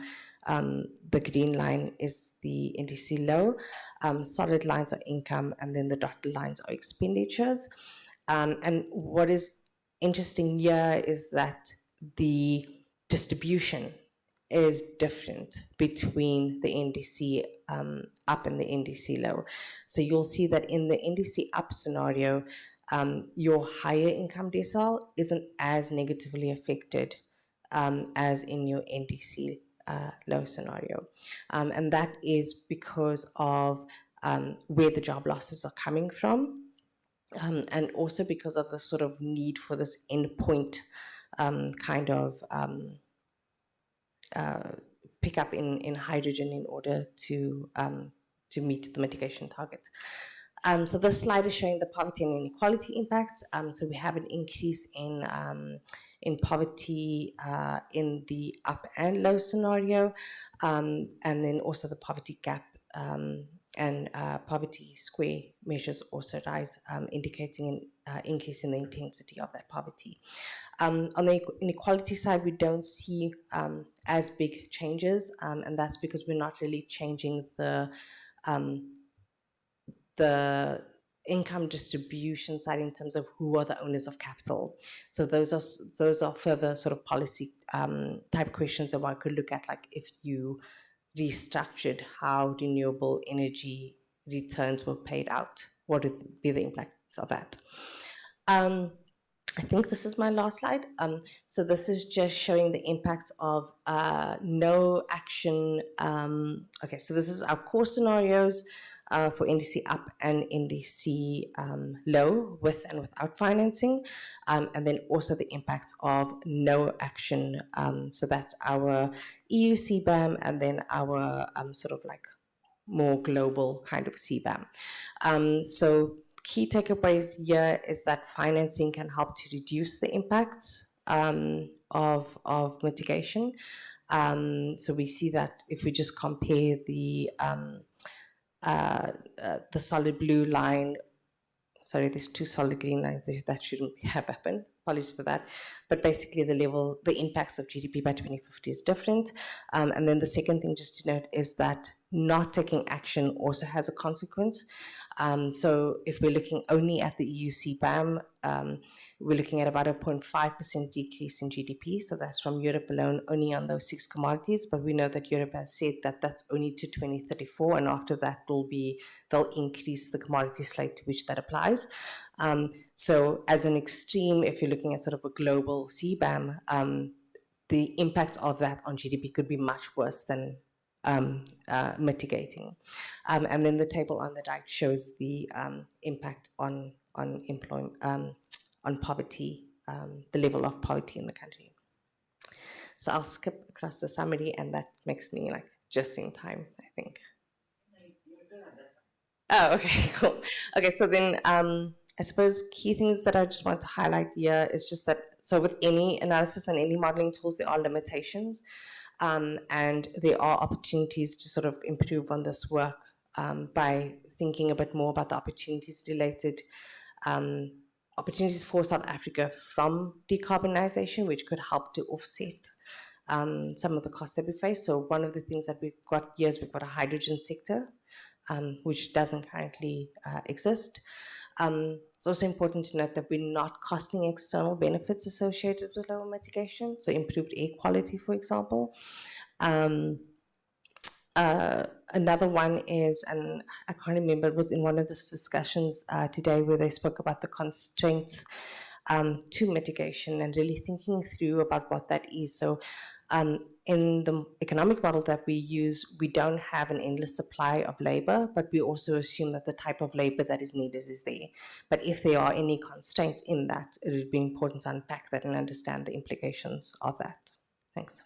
green line is the NDC low. Solid lines are income, and then the dotted lines are expenditures. And what is interesting here is that the distribution is different between the NDC up and the NDC low. So you'll see that in the NDC up scenario, your higher income decile isn't as negatively affected as in your NDC low scenario. And that is because of where the job losses are coming from, and also because of the sort of need for this endpoint kind of pick up in hydrogen in order to meet the mitigation targets. So this slide is showing the poverty and inequality impacts. So we have an increase in poverty in the up and low scenario, and then also the poverty gap and poverty square measures also rise, indicating an increase in the intensity of that poverty. On the inequality side, we don't see as big changes, and that's because we're not really changing the income distribution side in terms of who are the owners of capital. So those are further sort of policy type questions that one could look at, like if you restructured how renewable energy returns were paid out, what would be the impacts of that? I think this is my last slide. So this is just showing the impacts of no action. Okay, so this is our core scenarios for NDC up and NDC low, with and without financing, and then also the impacts of no action. So that's our EU CBAM and then our sort of like more global kind of CBAM. So key takeaways here is that financing can help to reduce the impacts of mitigation. So we see that if we just compare the solid blue line, sorry, there's two solid green lines that shouldn't have happened. Apologies for that. But basically the impacts of GDP by 2050 is different. And then the second thing just to note is that not taking action also has a consequence. So if we're looking only at the EU CBAM, we're looking at about a 0.5% decrease in GDP. So that's from Europe alone, only on those 6 commodities. But we know that Europe has said that that's only to 2034, and after that they'll increase the commodity slate to which that applies. So as an extreme, if you're looking at sort of a global CBAM, the impact of that on GDP could be much worse than mitigating. And then the table on the right shows the impact on employment, on poverty, the level of poverty in the country. So I'll skip across the summary, and that makes me like just in time, I think. Oh, okay, cool. Okay, so then I suppose key things that I just want to highlight here is just that, so with any analysis and any modeling tools, there are limitations. And there are opportunities to sort of improve on this work by thinking a bit more about the opportunities related, opportunities for South Africa from decarbonization, which could help to offset some of the costs that we face. So one of the things that we've got here is we've got a hydrogen sector, which doesn't currently exist. It's also important to note that we're not costing external benefits associated with lower mitigation, so improved air quality, for example. Another one is, and I can't remember, it was in one of the discussions today where they spoke about the constraints to mitigation and really thinking through about what that is. So in the economic model that we use, we don't have an endless supply of labor, but we also assume that the type of labor that is needed is there. But if there are any constraints in that, it would be important to unpack that and understand the implications of that. Thanks.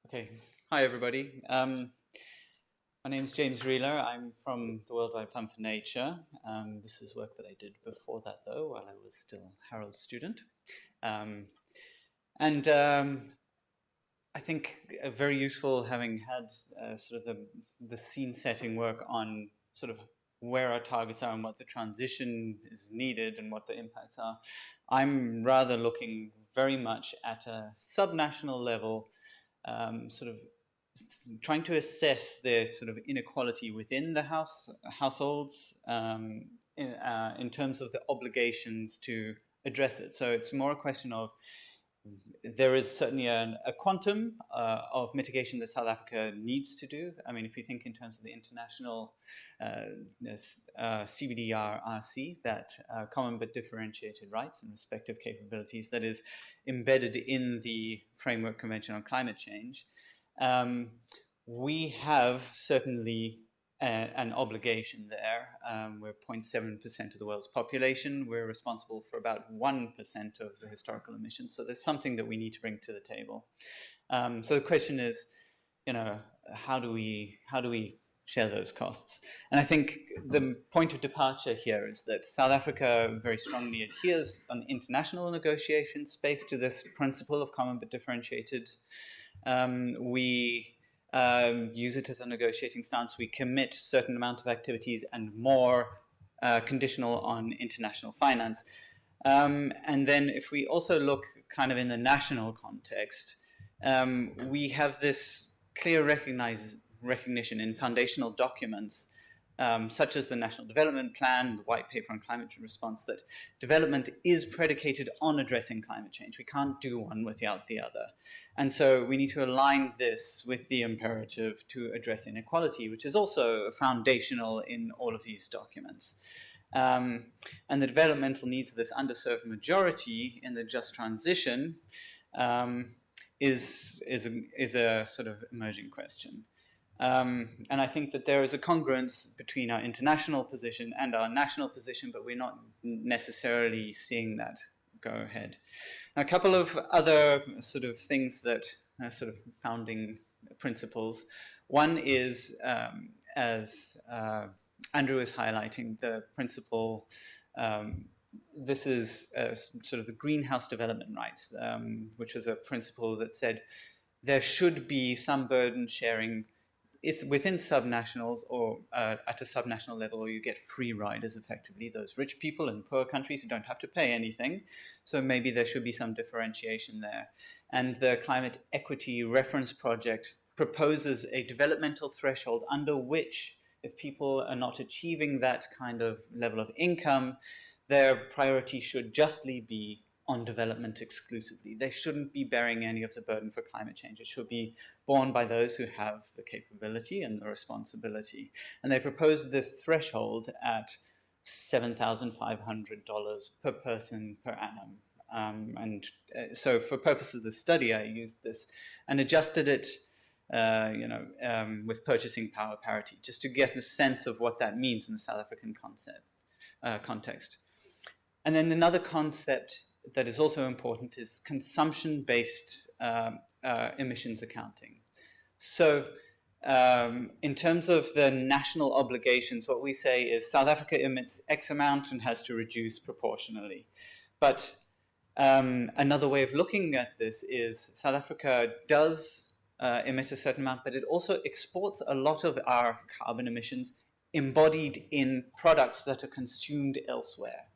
Okay, hi everybody. My name is James Reeler. I'm from the Worldwide Fund for Nature. This is work that I did before that, though, while I was still Harold's student. I think very useful, having had sort of the scene-setting work on sort of where our targets are and what the transition is needed and what the impacts are. I'm rather looking very much at a subnational level, sort of trying to assess the sort of inequality within the households in terms of the obligations to address it. So it's more a question of, there is certainly a quantum of mitigation that South Africa needs to do. I mean, if you think in terms of the international CBDRRC, that common but differentiated rights and respective capabilities that is embedded in the Framework Convention on Climate Change, we have certainly an obligation there. We're 0.7% of the world's population. We're responsible for about 1% of the historical emissions. So there's something that we need to bring to the table. So the question is, you know, how do we share those costs? And I think the point of departure here is that South Africa very strongly adheres on international negotiation space to this principle of common but differentiated. We use it as a negotiating stance. We commit a certain amount of activities and more conditional on international finance. And then if we also look kind of in the national context, we have this clear recognition in foundational documents, such as the National Development Plan, the White Paper on Climate Response, that development is predicated on addressing climate change. We can't do one without the other. And so we need to align this with the imperative to address inequality, which is also foundational in all of these documents. And the developmental needs of this underserved majority in the just transition is a sort of emerging question. And I think that there is a congruence between our international position and our national position, but we're not necessarily seeing that go ahead. A couple of other sort of things that are sort of founding principles. One is, as Andrew is highlighting, the principle, this is sort of the greenhouse development rights, which was a principle that said there should be some burden sharing within subnationals, or at a subnational level, or you get free riders effectively, those rich people in poor countries who don't have to pay anything. So maybe there should be some differentiation there. And the Climate Equity Reference Project proposes a developmental threshold under which, if people are not achieving that kind of level of income, their priority should justly be on development exclusively. They shouldn't be bearing any of the burden for climate change. It should be borne by those who have the capability and the responsibility. And they proposed this threshold at $7,500 per person per annum. So for purposes of the study, I used this and adjusted it with purchasing power parity, just to get a sense of what that means in the South African context. And then another concept that is also important is consumption-based emissions accounting. So in terms of the national obligations, what we say is South Africa emits X amount and has to reduce proportionally. But another way of looking at this is South Africa does emit a certain amount, but it also exports a lot of our carbon emissions embodied in products that are consumed elsewhere.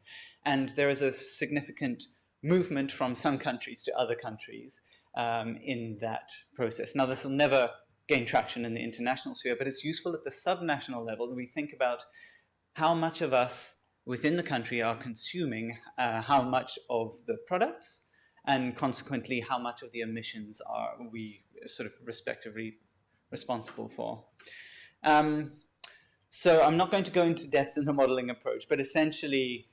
And there is a significant movement from some countries to other countries in that process. Now, this will never gain traction in the international sphere, but it's useful at the subnational level that we think about how much of us within the country are consuming how much of the products, and consequently how much of the emissions are we sort of respectively responsible for. So I'm not going to go into depth in the modeling approach, but essentially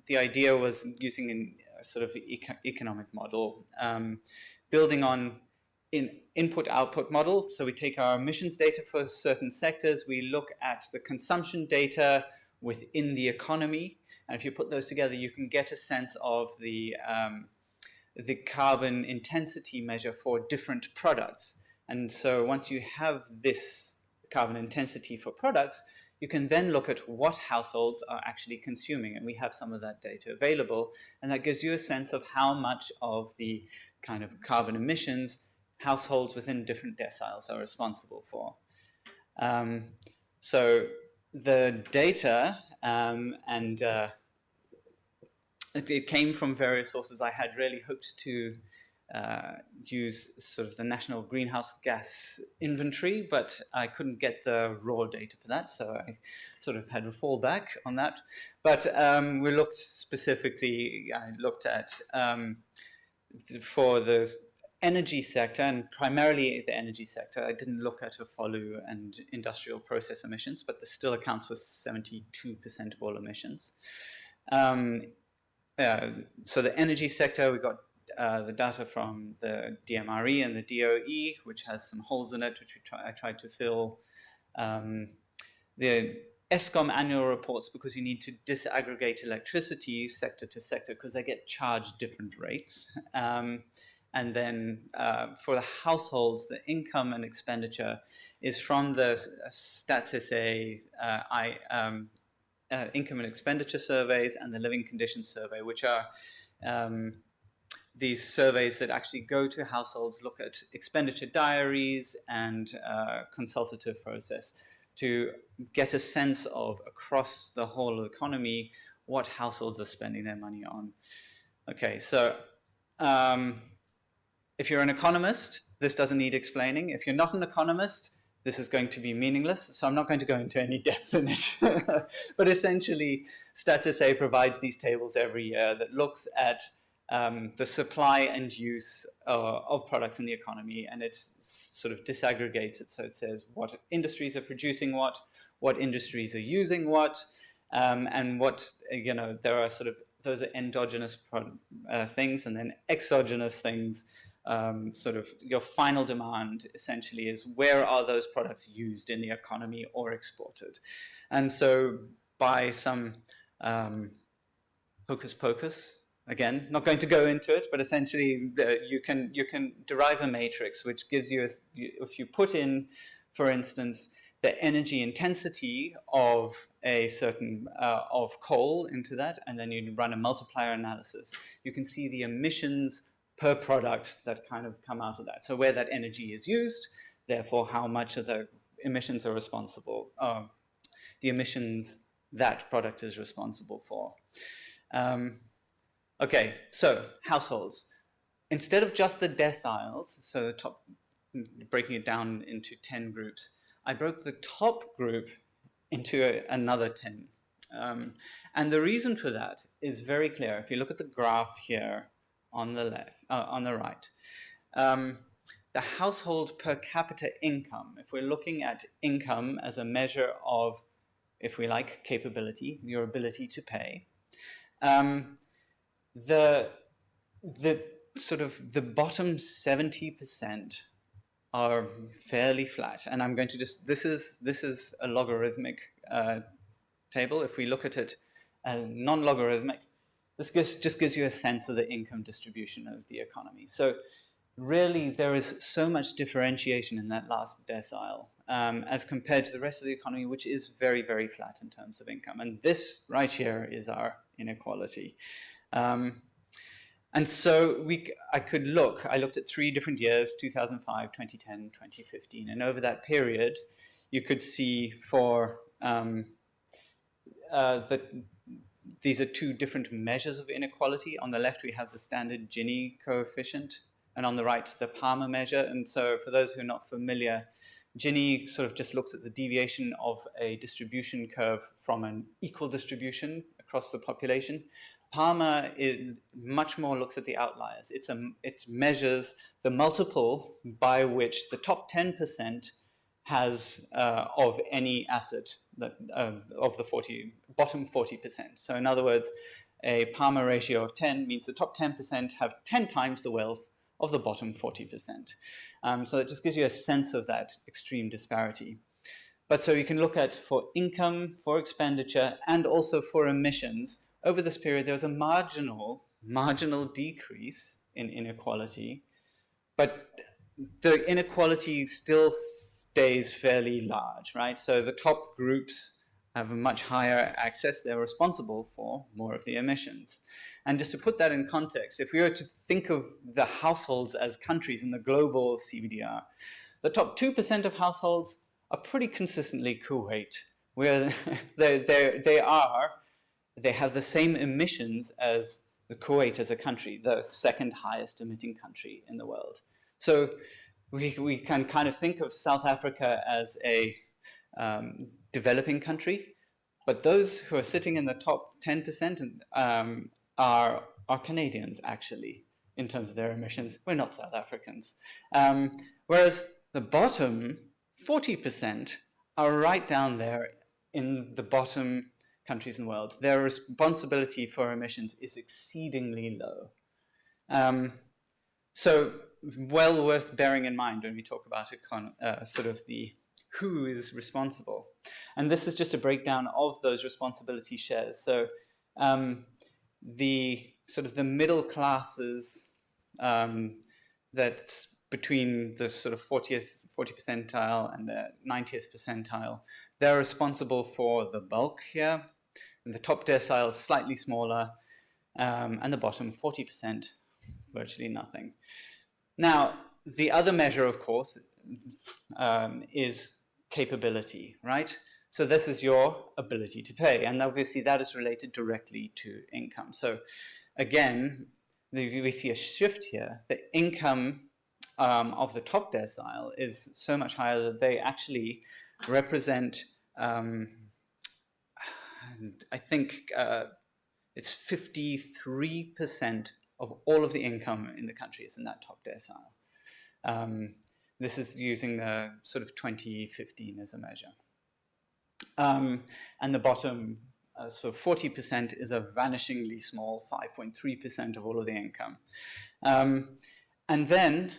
the idea was using a sort of economic model, building on an input-output model. So we take our emissions data for certain sectors, we look at the consumption data within the economy, and if you put those together, you can get a sense of the carbon intensity measure for different products. And so once you have this carbon intensity for products, you can then look at what households are actually consuming, and we have some of that data available, and that gives you a sense of how much of the kind of carbon emissions households within different deciles are responsible for. So the data, it came from various sources. I had really hoped to use sort of the national greenhouse gas inventory, but I couldn't get the raw data for that, so I sort of had to fall back on that. But we looked specifically, I looked at for the energy sector, and primarily the energy sector. I didn't look at Afolu and industrial process emissions, but this still accounts for 72% of all emissions. So the energy sector, we got the data from the DMRE and the DOE, which has some holes in it, which I tried to fill. The ESCOM annual reports, because you need to disaggregate electricity sector to sector because they get charged different rates. And then for the households, the income and expenditure is from the Stats SA income and expenditure surveys and the living conditions survey, which are these surveys that actually go to households, look at expenditure diaries and consultative process to get a sense of, across the whole economy, what households are spending their money on. Okay, so if you're an economist, this doesn't need explaining. If you're not an economist, this is going to be meaningless, so I'm not going to go into any depth in it. But essentially, Stats.SA provides these tables every year that looks at the supply and use of products in the economy, and it sort of disaggregates it. So it says what industries are producing what industries are using what, and what, there are sort of, those are endogenous things, and then exogenous things. Sort of your final demand essentially is where are those products used in the economy or exported. And so by some hocus pocus, again, not going to go into it, but essentially you can derive a matrix which gives you, if you put in, for instance, the energy intensity of a certain, of coal into that, and then you run a multiplier analysis, you can see the emissions per product that kind of come out of that. So where that energy is used, therefore how much of the emissions are responsible, the emissions that product is responsible for. Okay, so households. Instead of just the deciles, so the top, breaking it down into 10 groups, I broke the top group into another 10. And the reason for that is very clear. If you look at the graph here, on the left, on the right. The household per capita income, if we're looking at income as a measure of, if we like, capability, your ability to pay, the sort of the bottom 70% are fairly flat. And I'm going to just, this is a logarithmic table. If we look at it as non-logarithmic, this just gives you a sense of the income distribution of the economy. So really, there is so much differentiation in that last decile as compared to the rest of the economy, which is very, very flat in terms of income. And this right here is our inequality. And so I looked at 3 different years, 2005, 2010, 2015. And over that period, you could see for these are 2 different measures of inequality. On the left, we have the standard Gini coefficient, and on the right, the Palmer measure. And so for those who are not familiar, Gini sort of just looks at the deviation of a distribution curve from an equal distribution across the population. Palmer much more looks at the outliers. It measures the multiple by which the top 10% has of any asset that of the bottom 40%. So in other words, a Palmer ratio of 10 means the top 10% have 10 times the wealth of the bottom 40%. So it just gives you a sense of that extreme disparity. But so you can look at for income, for expenditure, and also for emissions. Over this period, there was a marginal decrease in inequality, but the inequality still stays fairly large, right? So the top groups have a much higher access. They're responsible for more of the emissions. And just to put that in context, if we were to think of the households as countries in the global CBDR, the top 2% of households are pretty consistently Kuwait, where they have the same emissions as the Kuwait as a country, the second highest emitting country in the world. So we can kind of think of South Africa as a developing country, but those who are sitting in the top 10% are Canadians, actually, in terms of their emissions. We're not South Africans. Whereas the bottom 40% are right down there in the bottom countries in the world. Their responsibility for emissions is exceedingly low. So well worth bearing in mind when we talk about sort of the who is responsible. And this is just a breakdown of those responsibility shares. So the sort of the middle classes that's between the sort of 40 percentile and the 90th percentile, they're responsible for the bulk here. And the top decile is slightly smaller, and the bottom 40%, virtually nothing. Now, the other measure, of course, is capability, right? So this is your ability to pay. And obviously that is related directly to income. So again, we see a shift here. The income of the top decile is so much higher that they actually represent, I think it's 53% of all of the income in the country is in that top decile. This is using the sort of 2015 as a measure. And the bottom, so 40% is a vanishingly small 5.3% of all of the income. And then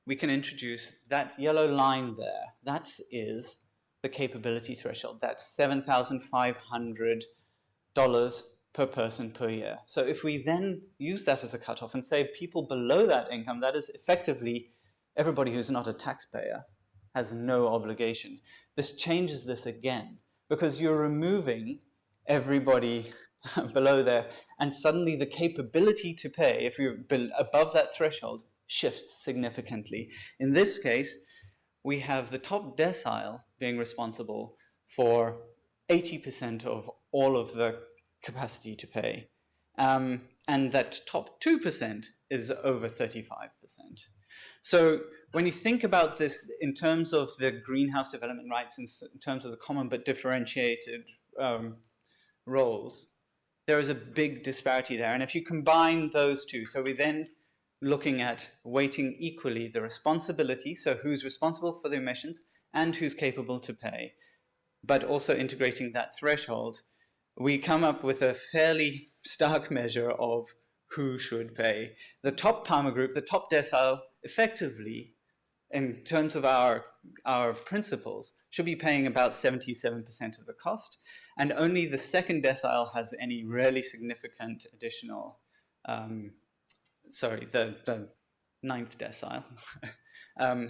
we can introduce that yellow line there. That is the capability threshold. That's $7,500 per person per year. So if we then use that as a cutoff and say people below that income, that is effectively everybody who's not a taxpayer has no obligation. This changes this again, because you're removing everybody below there, and suddenly the capability to pay, if you're above that threshold, shifts significantly. In this case, we have the top decile being responsible for 80% of all of the capacity to pay, and that top 2% is over 35%. So when you think about this in terms of the greenhouse development rights, in terms of the common but differentiated roles, there is a big disparity there. And if you combine those two, so we're then looking at weighting equally the responsibility, so who's responsible for the emissions and who's capable to pay, but also integrating that threshold, we come up with a fairly stark measure of who should pay. The top Palmer group, the top decile, effectively, in terms of our principles, should be paying about 77% of the cost, and only the second decile has any really significant additional, the ninth decile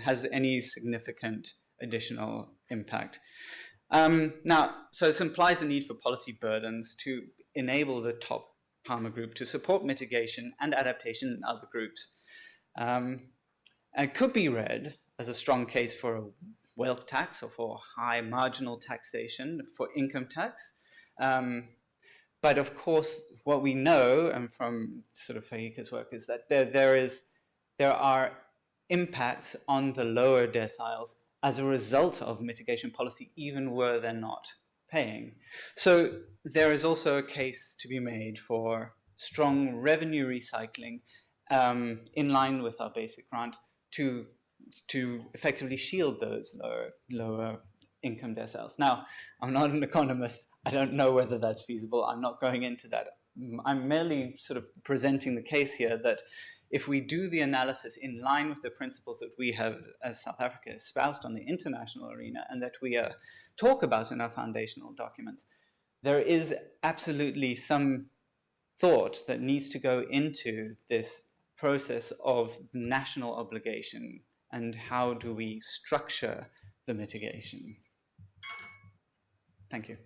has any significant additional impact. Now, so this implies the need for policy burdens to enable the top Palmer group to support mitigation and adaptation in other groups. And it could be read as a strong case for a wealth tax or for high marginal taxation for income tax. But of course, what we know, and from sort of Faaiqa's work, is that there are impacts on the lower deciles as a result of mitigation policy, even were they not paying. So there is also a case to be made for strong revenue recycling in line with our basic grant to effectively shield those lower income deciles. Now, I'm not an economist. I don't know whether that's feasible. I'm not going into that. I'm merely sort of presenting the case here that if we do the analysis in line with the principles that we have as South Africa espoused on the international arena and that we talk about in our foundational documents, there is absolutely some thought that needs to go into this process of national obligation and how do we structure the mitigation. Thank you.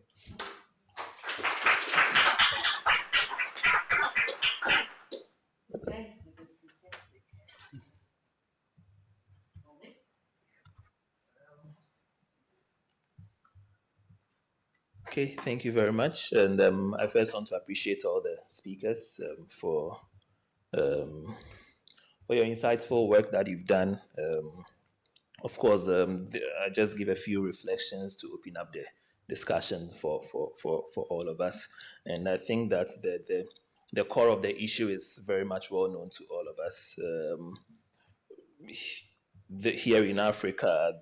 Okay, thank you very much. And I first want to appreciate all the speakers for your insightful work that you've done. Of course, I just give a few reflections to open up the discussion for all of us. And I think that the core of the issue is very much well known to all of us. Here in Africa,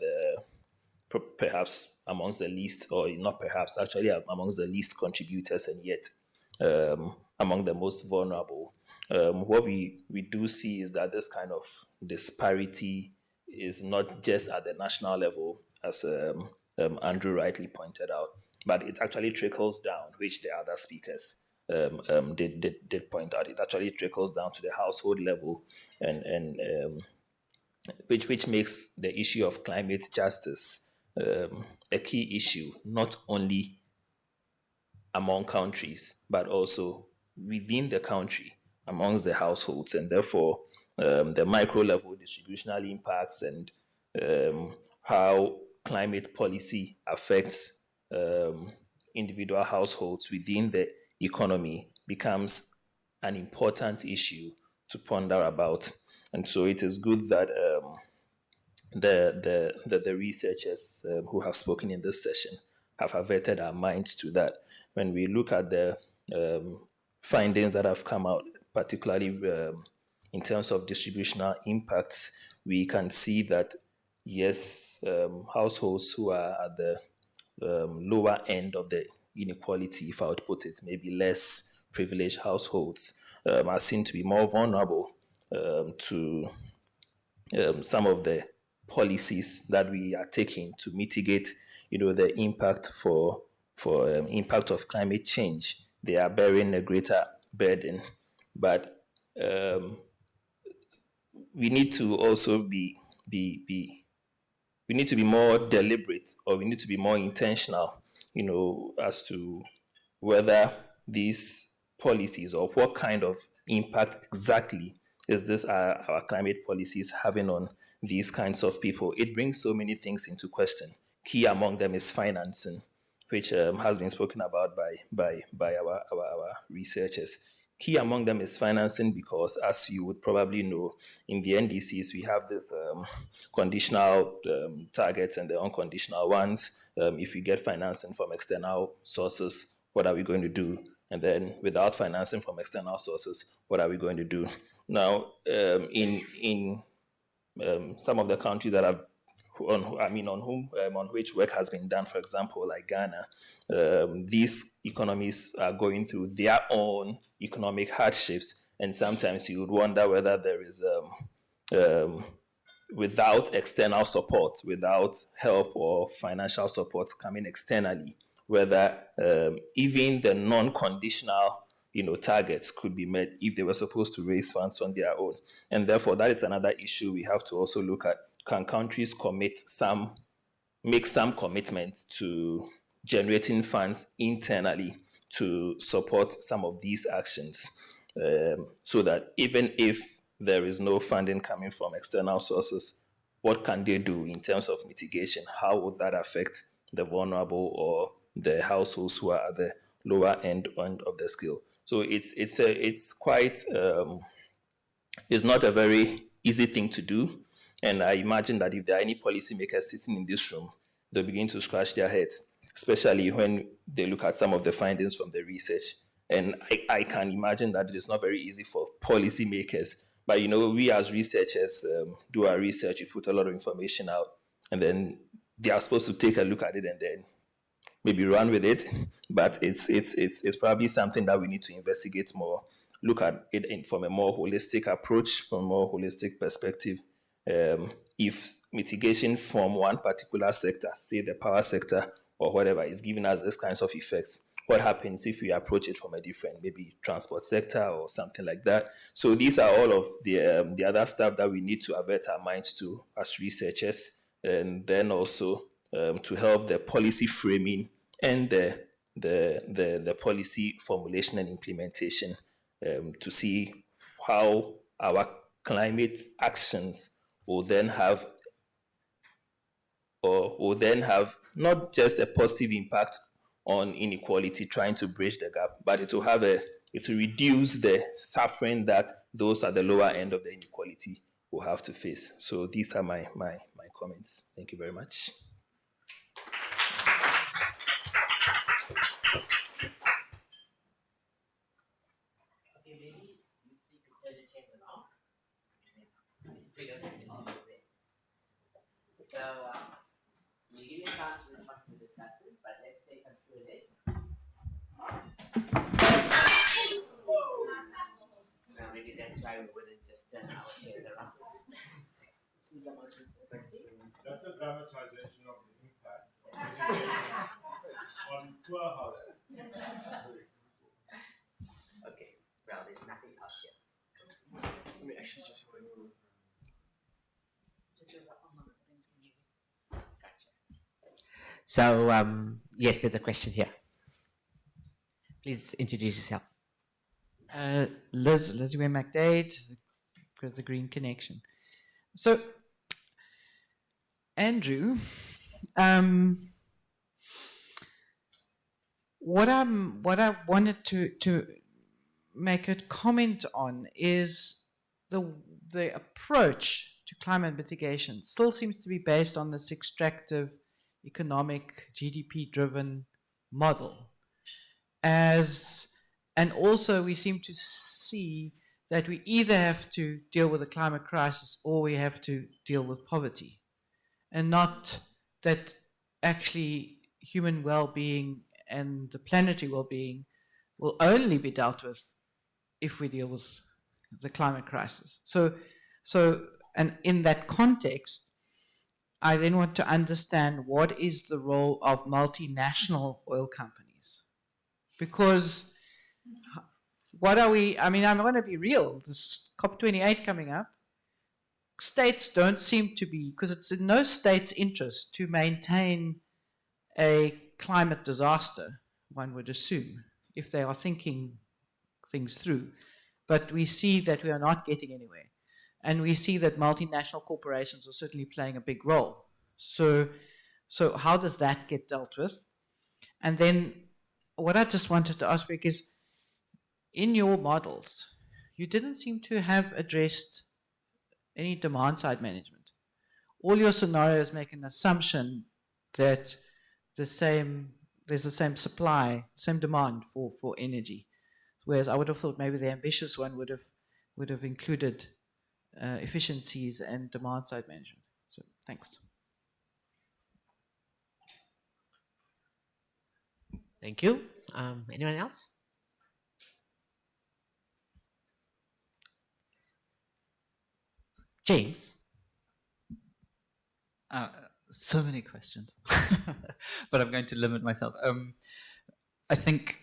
perhaps amongst the least, or not perhaps, actually amongst the least contributors, and yet among the most vulnerable. What we do see is that this kind of disparity is not just at the national level, as Andrew rightly pointed out, but it actually trickles down, which the other speakers did point out. It actually trickles down to the household level, and which makes the issue of climate justice a key issue, not only among countries, but also within the country, amongst the households, and therefore the micro level distributional impacts and how climate policy affects individual households within the economy becomes an important issue to ponder about. And so it is good that the researchers who have spoken in this session have averted our minds to that. When we look at the findings that have come out, particularly in terms of distributional impacts, we can see that, yes, households who are at the lower end of the inequality, if I would put it, maybe less privileged households, are seen to be more vulnerable to some of the policies that we are taking to mitigate, the impact impact of climate change. They are bearing a greater burden, but we need to also we need to be more deliberate, or we need to be more intentional, as to whether these policies, or what kind of impact exactly is this our climate policies having on these kinds of people. It brings so many things into question. Key among them is financing, which has been spoken about by our researchers. Key among them is financing because, as you would probably know, in the NDCs, we have this conditional targets and the unconditional ones. If we get financing from external sources, what are we going to do? And then without financing from external sources, what are we going to do? Now, in some of the countries that have on which work has been done, for example, like Ghana, these economies are going through their own economic hardships, and sometimes you would wonder whether there is, without external support, without help or financial support coming externally, whether even the non-conditional targets could be met if they were supposed to raise funds on their own. And therefore, that is another issue we have to also look at. Can countries make some commitment to generating funds internally to support some of these actions, so that even if there is no funding coming from external sources, what can they do in terms of mitigation? How would that affect the vulnerable or the households who are at the lower end of the scale? So it's quite it's not a very easy thing to do. And I imagine that if there are any policymakers sitting in this room, they'll begin to scratch their heads, especially when they look at some of the findings from the research. And I can imagine that it is not very easy for policymakers. But, we as researchers do our research, we put a lot of information out, and then they are supposed to take a look at it and then maybe run with it. But it's probably something that we need to investigate more, look at it from a more holistic approach, from a more holistic perspective. If mitigation from one particular sector, say the power sector or whatever, is giving us these kinds of effects, what happens if we approach it from a different, maybe transport sector or something like that? So these are all of the other stuff that we need to avert our minds to as researchers, and then also to help the policy framing and the policy formulation and implementation, to see how our climate actions will then have not just a positive impact on inequality, trying to bridge the gap, but it will reduce the suffering that those at the lower end of the inequality will have to face. So these are my comments. Thank you very much.
So we give you a chance to respond to the discussion, but let's take some Q&A. So maybe that's why we wouldn't just turn our chairs around. This is the most important thing.
That's a dramatization of the impact on poor houses.
Okay, well, there's nothing else here.
Let me actually just
So, yes, there's a question here. Please introduce yourself.
Adjei-Mantey with the Green Connection. So, Andrew, what I wanted to make a comment on is the approach to climate mitigation still seems to be based on this extractive, economic, GDP-driven model. And also we seem to see that we either have to deal with the climate crisis or we have to deal with poverty, and not that actually human well-being and the planetary well-being will only be dealt with if we deal with the climate crisis. And in that context, I then want to understand what is the role of multinational oil companies. Because what are we, I mean, I'm going to be real, this COP28 coming up, states don't seem to be, because it's in no state's interest to maintain a climate disaster, one would assume, if they are thinking things through. But we see that we are not getting anywhere. And we see that multinational corporations are certainly playing a big role. So how does that get dealt with? And then what I just wanted to ask, Rick, is in your models, you didn't seem to have addressed any demand side management. All your scenarios make an assumption that there's the same supply, same demand for energy. Whereas I would have thought maybe the ambitious one would have included efficiencies and demand side management. So thanks.
Thank you. Anyone else? James?
So many questions, but I'm going to limit myself. I think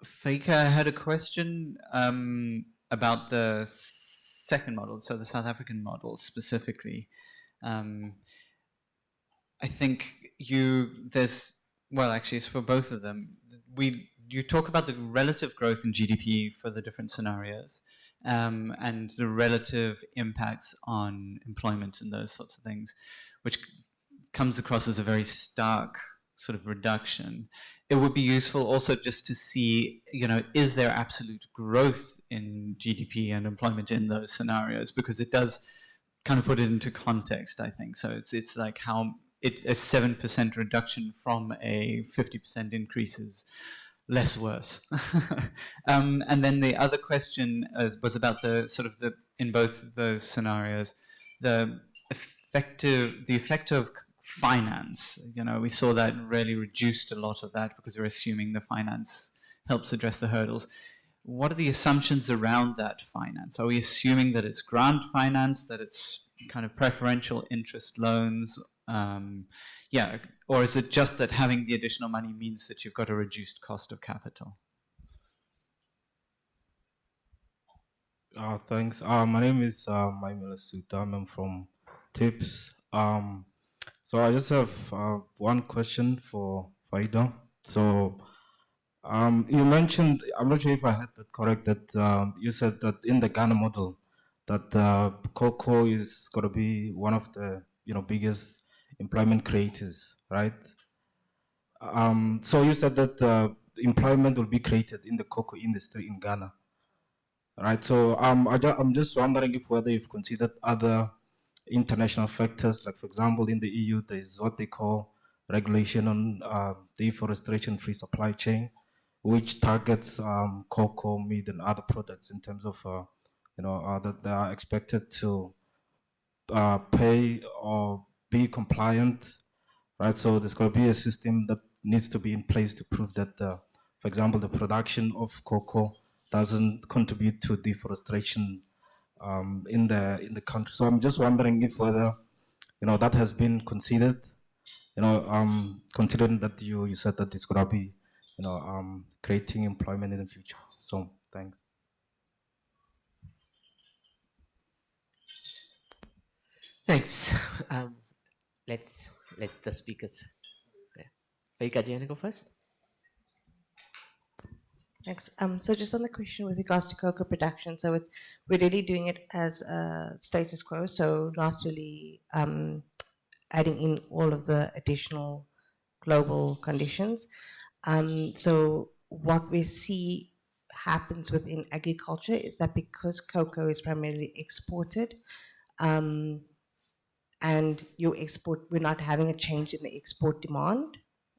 Faaiqa had a question about the second model, so the South African model specifically. I think well, actually, it's for both of them. You talk about the relative growth in GDP for the different scenarios, and the relative impacts on employment and those sorts of things, which comes across as a very stark sort of reduction. It would be useful also just to see, is there absolute growth in GDP and employment in those scenarios? Because it does kind of put it into context, I think. So it's like how a 7% reduction from a 50% increase is less worse. And then the other question was about in both of those scenarios, the effect of finance. We saw that really reduced a lot of that because we're assuming the finance helps address the hurdles. What are the assumptions around that finance? Are we assuming that it's grant finance, that it's kind of preferential interest loans? Or is it just that having the additional money means that you've got a reduced cost of capital?
Thanks. My name is Vimal. I'm from TIPS. So I just have one question for Faaiqa. So you mentioned, I'm not sure if I heard that correct, that you said that in the Ghana model, that cocoa is going to be one of the biggest employment creators, right? So you said that employment will be created in the cocoa industry in Ghana, right? So I'm just wondering whether you've considered other international factors, like for example in the EU there is what they call regulation on deforestation-free supply chain, which targets cocoa, meat, and other products in terms of that they are expected to pay or be compliant, right? So there's got to be a system that needs to be in place to prove that, for example, the production of cocoa doesn't contribute to deforestation in the country. So I'm just wondering if whether that has been considered, considering that you said that it's gonna be creating employment in the future. So thanks.
Thanks. Let's let the speakers. Faaiqa, do you want to go first?
Thanks. So just on the question with regards to cocoa production, so we're really doing it as a status quo, so not really adding in all of the additional global conditions. So what we see happens within agriculture is that because cocoa is primarily exported, and your export, we're not having a change in the export demand.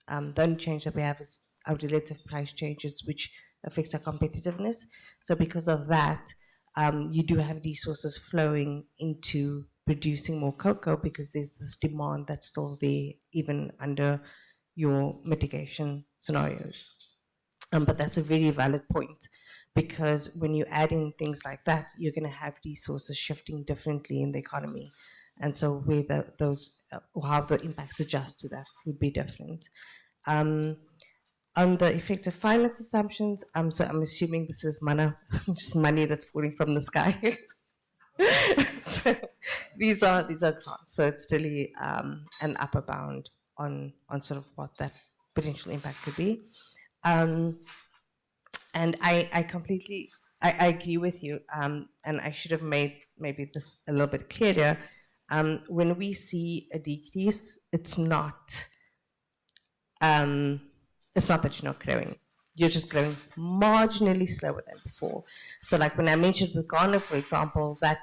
The only change that we have is our relative price changes, which affects our competitiveness. So because of that, you do have resources flowing into producing more cocoa because there's this demand that's still there, even under your mitigation scenarios. But that's a very valid point, because when you add in things like that, you're going to have resources shifting differently in the economy. And so where or how the impacts adjust to that would be different. On the effective finance assumptions, so I'm assuming this is just money that's falling from the sky. So these are grants. So it's really an upper bound on sort of what that potential impact could be. And I completely, I agree with you, and I should have made maybe this a little bit clearer. When we see a decrease, it's not that you're not growing. You're just growing marginally slower than before. So like when I mentioned with Ghana, for example, that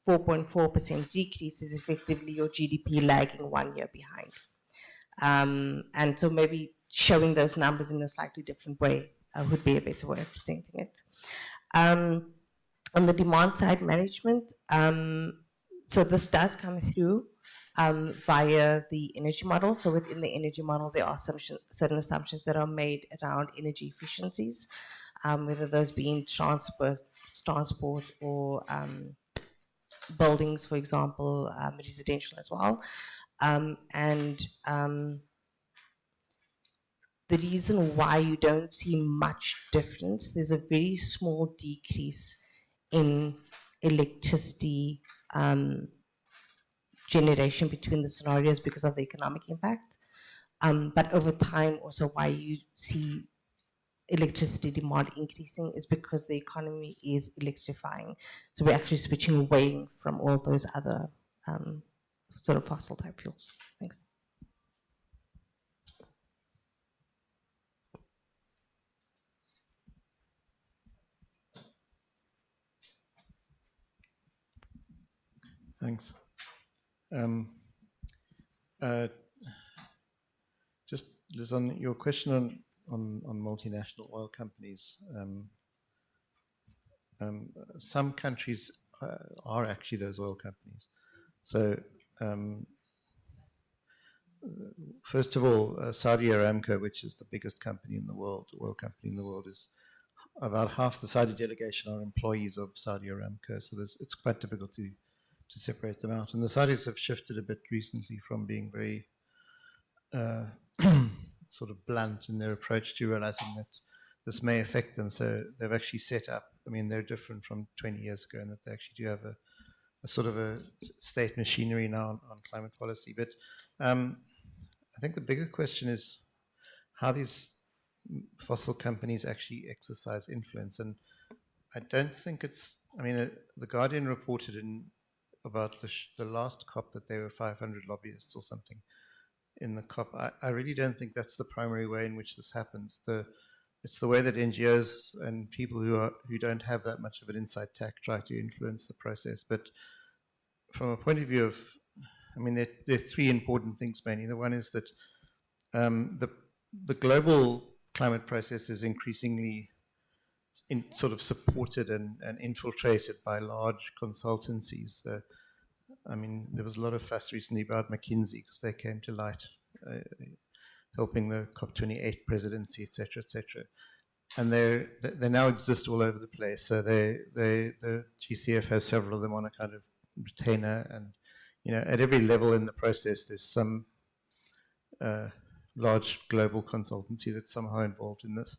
4.4% decrease is effectively your GDP lagging 1 year behind. And so maybe showing those numbers in a slightly different way would be a better way of presenting it. On the demand side management, so this does come through via the energy model. So within the energy model, there are certain assumptions that are made around energy efficiencies, whether those being transport or buildings, for example, residential as well. The reason why you don't see much difference, there's a very small decrease in electricity generation between the scenarios because of the economic impact. But over time, also why you see electricity demand increasing is because the economy is electrifying. So we're actually switching away from all those other sort of fossil type fuels. Thanks.
Thanks. Just on your question on multinational oil companies, some countries are actually those oil companies. So first of all, Saudi Aramco, which is the biggest company in the world, oil company in the world, is about half the Saudi delegation are employees of Saudi Aramco. So it's quite difficult to separate them out. And the Saudis have shifted a bit recently from being very sort of blunt in their approach to realizing that this may affect them. So they've actually set up, I mean, they're different from 20 years ago in that they actually do have a sort of a state machinery now on climate policy. But I think the bigger question is how these fossil companies actually exercise influence. And I don't think it's, I mean, The Guardian reported about the last COP that there were 500 lobbyists or something in the COP. I really don't think that's the primary way in which this happens. It's the way that NGOs and people who don't have that much of an inside tack try to influence the process. But from a point of view of, I mean, there are three important things mainly. The one is that the global climate process is increasingly sort of supported and infiltrated by large consultancies. I mean, there was a lot of fuss recently about McKinsey because they came to light helping the COP28 presidency, et cetera, and they now exist all over the place. So the GCF has several of them on a kind of retainer, and you know, at every level in the process, there's some large global consultancy that's somehow involved in this.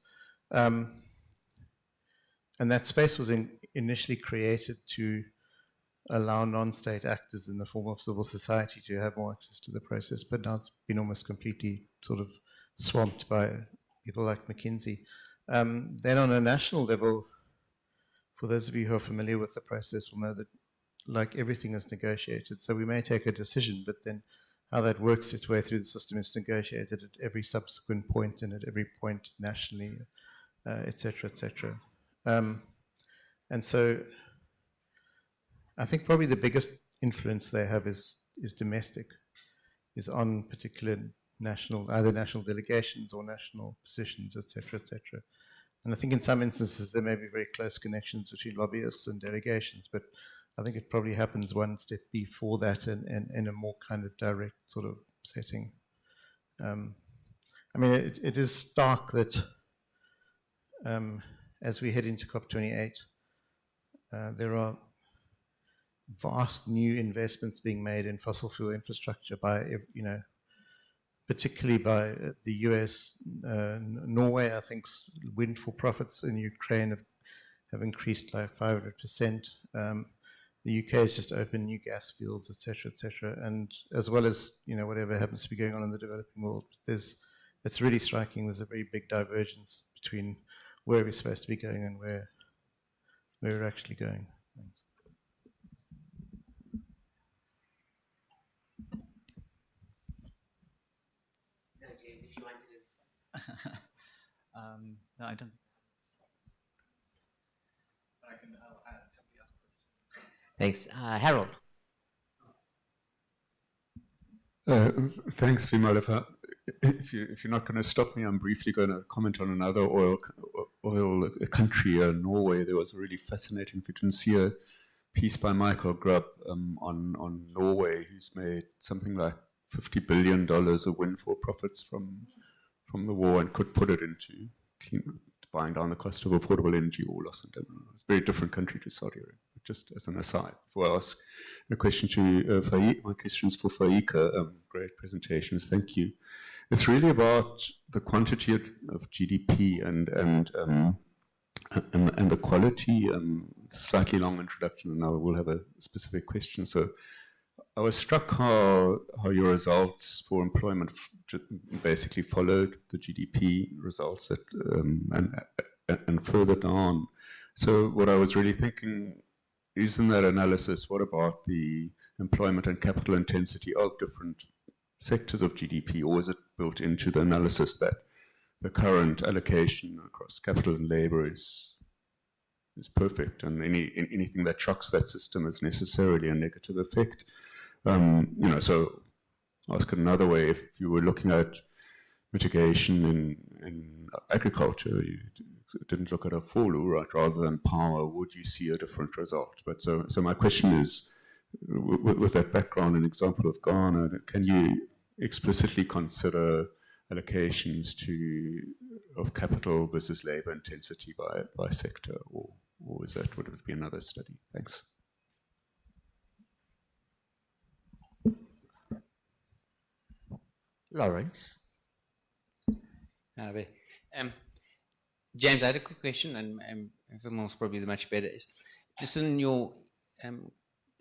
And that space was initially created to allow non-state actors in the form of civil society to have more access to the process, but now it's been almost completely sort of swamped by people like McKinsey. Then on a national level, for those of you who are familiar with the process will know that like everything is negotiated. So we may take a decision, but then how that works its way through the system is negotiated at every subsequent point and at every point nationally, et cetera, et cetera. And so I think probably the biggest influence they have is domestic, is on particular national, either national delegations or national positions, et cetera, et cetera. And I think in some instances there may be very close connections between lobbyists and delegations, but I think it probably happens one step before that and in a more kind of direct sort of setting. I mean, it is stark that as we head into COP28, there are vast new investments being made in fossil fuel infrastructure by, you know, particularly by the US. Norway, I think, windfall profits in Ukraine have increased like 500%. The UK has just opened new gas fields, et cetera, and as well as, you know, whatever happens to be going on in the developing world, it's really striking. There's a very big divergence between where we're supposed to be going and where we're actually going. Thanks.
No, James, if you wanted to.
No, I don't.
Thanks. Harold.
Thanks, Vimal. If you're not going to stop me, I'm briefly going to comment on another oil country, Norway. There was a really fascinating, if you didn't see a piece by Michael Grubb on Norway, who's made something like $50 billion of windfall profits from the war and could put it into buying down the cost of affordable energy or loss and damage. It's a very different country to Saudi Arabia. Just as an aside, before I ask a question to Faaiqa, my questions for Faaiqa. Great presentations, thank you. It's really about the quantity of GDP and the quality. Slightly long introduction, and now we'll have a specific question. So, I was struck how your results for employment basically followed the GDP results that, and further down. So, what I was really thinking is, in that analysis, what about the employment and capital intensity of different sectors of GDP, or is it built into the analysis that the current allocation across capital and labor is perfect, and anything that shocks that system is necessarily a negative effect? You know, so ask it another way: if you were looking at mitigation in agriculture, you didn't look at a folu, right, rather than power, would you see a different result? But so my question is, with that background and example of Ghana, can you explicitly consider allocations of capital versus labor intensity by sector, or would it be another study? Thanks.
Lawrence.
James, I had a quick question, and Vimal's probably the much better. Is just in your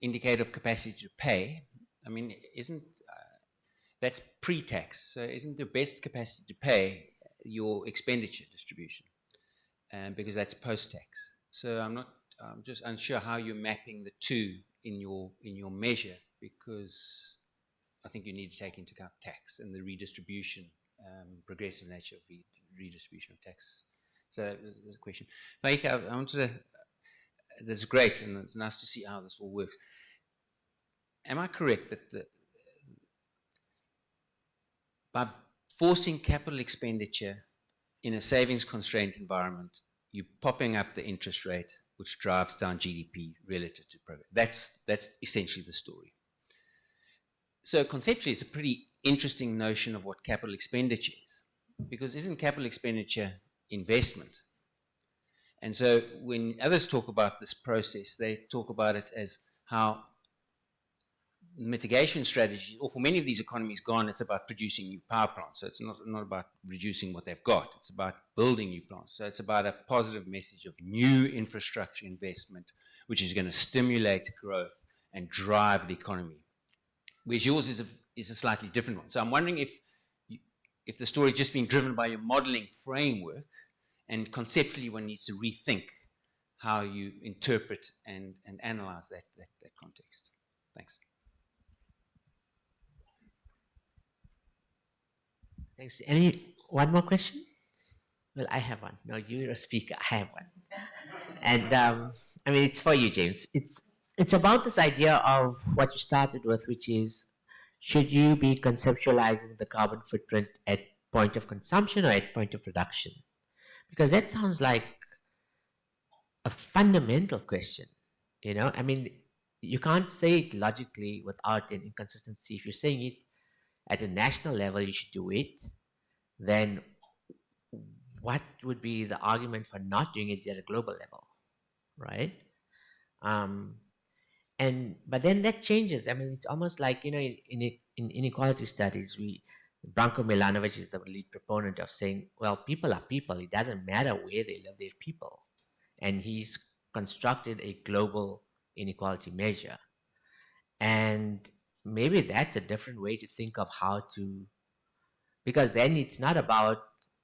indicator of capacity to pay, I mean, isn't that's pre-tax? So isn't the best capacity to pay your expenditure distribution? Because that's post-tax. So I'm just unsure how you're mapping the two in your measure, because I think you need to take into account tax and the redistribution, progressive nature of redistribution of tax. So that's the question. Faaiqa, I wanted to, that's great, and it's nice to see how this all works. Am I correct that by forcing capital expenditure in a savings constraint environment, you're popping up the interest rate, which drives down GDP relative to progress? That's essentially the story. So conceptually, it's a pretty interesting notion of what capital expenditure is, because isn't capital expenditure investment? And so when others talk about this process, they talk about it as how mitigation strategies, or for many of these economies gone, it's about producing new power plants. So it's not about reducing what they've got, it's about building new plants. So it's about a positive message of new infrastructure investment, which is going to stimulate growth and drive the economy. Whereas yours is a slightly different one. So I'm wondering if the story is just being driven by your modeling framework, and conceptually one needs to rethink how you interpret and analyze that context. Thanks.
Thanks. One more question? Well, I have one. No, you're a speaker. I have one. And I mean, it's for you, James. It's about this idea of what you started with, which is, should you be conceptualizing the carbon footprint at point of consumption or at point of production? Because that sounds like a fundamental question. You know, I mean, you can't say it logically without an inconsistency. If you're saying it at a national level, you should do it, then what would be the argument for not doing it at a global level, right? But then that changes. I mean, it's almost like, you know, in inequality studies, Branko Milanovic is the lead proponent of saying, well, people are people. It doesn't matter where they live, they're people. And he's constructed a global inequality measure. And maybe that's a different way to think of how to, because then it's not about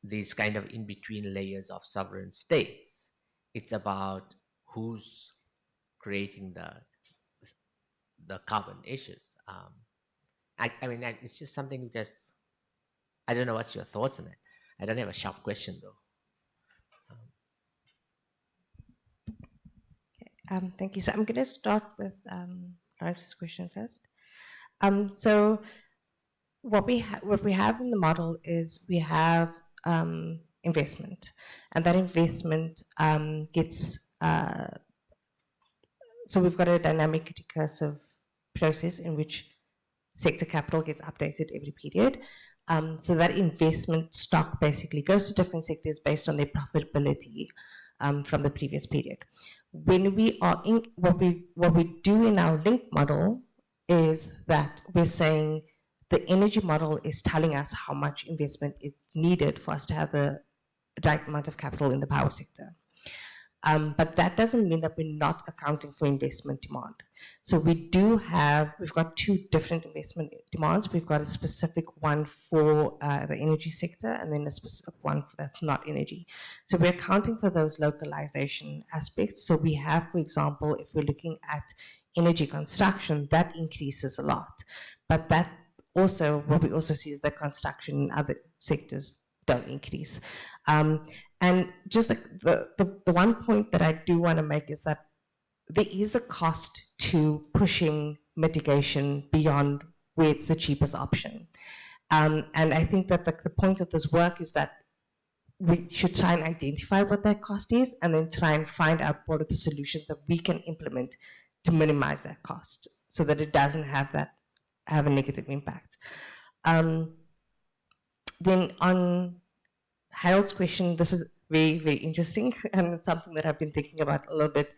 these kind of in-between layers of sovereign states. It's about who's creating the carbon issues. I mean, it's just something just, I don't know what's your thoughts on it. I don't have a sharp question though.
Thank you. So I'm going to start with Lawrence's question first. So what we have in the model is we have investment, and that investment gets so we've got a dynamic recursive process in which sector capital gets updated every period. So that investment stock basically goes to different sectors based on their profitability from the previous period. When we are in, what we do in our link model is that we're saying the energy model is telling us how much investment is needed for us to have the right amount of capital in the power sector. But that doesn't mean that we're not accounting for investment demand. So we've got two different investment demands. We've got a specific one for the energy sector, and then a specific one that's not energy. So we're accounting for those localization aspects. So we have, for example, if we're looking at energy construction, that increases a lot. But that also, what we also see is that construction in other sectors don't increase. And just the one point that I do want to make is that there is a cost to pushing mitigation beyond where it's the cheapest option. And I think that the point of this work is that we should try and identify what that cost is and then try and find out what are the solutions that we can implement to minimize that cost so that it doesn't have a negative impact. Then on Harold's question, this is very, very interesting, and it's something that I've been thinking about a little bit,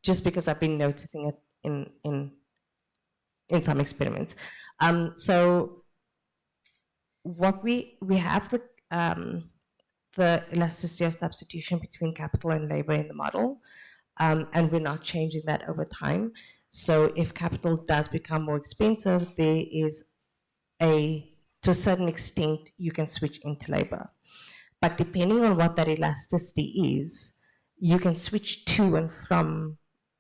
just because I've been noticing it in some experiments. So what we have the elasticity of substitution between capital and labor in the model, and we're not changing that over time. So if capital does become more expensive, there is to a certain extent, you can switch into labor. But depending on what that elasticity is, you can switch to and from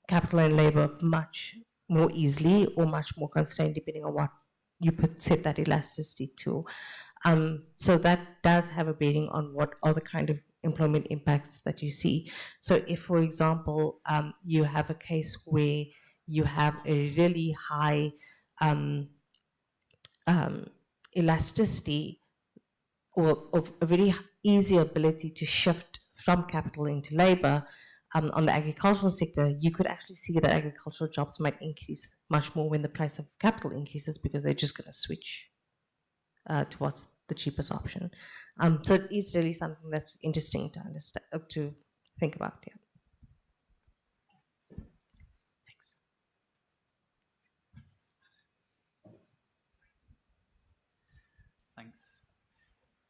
capital and labor much more easily or much more constrained depending on what you set that elasticity to. So that does have a bearing on what are the kind of employment impacts that you see. So if, for example, you have a case where you have a really high elasticity or of a very easy ability to shift from capital into labor on the agricultural sector, you could actually see that agricultural jobs might increase much more when the price of capital increases because they're just going to switch to what's the cheapest option. So it is really something that's interesting to understand, to think about. Yeah.
Thanks.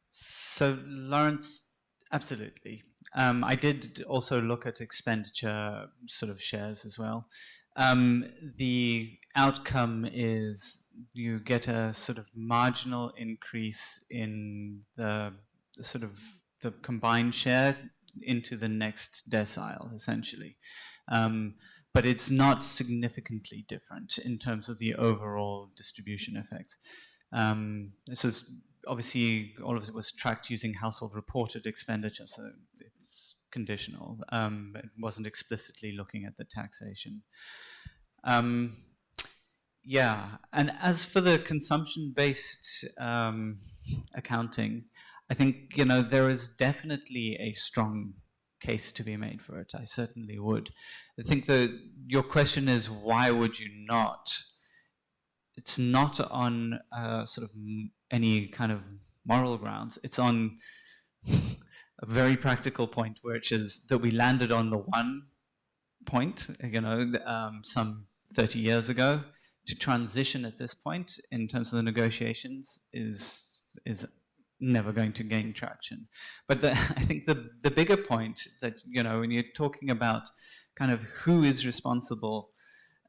So, Lawrence, absolutely. I did also look at expenditure sort of shares as well. The outcome is you get a sort of marginal increase in the sort of the combined share into the next decile, essentially. But it's not significantly different in terms of the overall distribution effects. This is obviously all of it was tracked using household reported expenditure, so it's conditional. It wasn't explicitly looking at the taxation. Yeah, and as for the consumption-based accounting, I think, you know, there is definitely a strong case to be made for it. I certainly would. I think that your question is, why would you not? It's not on sort of any kind of moral grounds. It's on a very practical point, which is that we landed on the one point, you know, some 30 years ago. To transition at this point in terms of the negotiations is never going to gain traction. But I think the bigger point that, you know, when you're talking about kind of who is responsible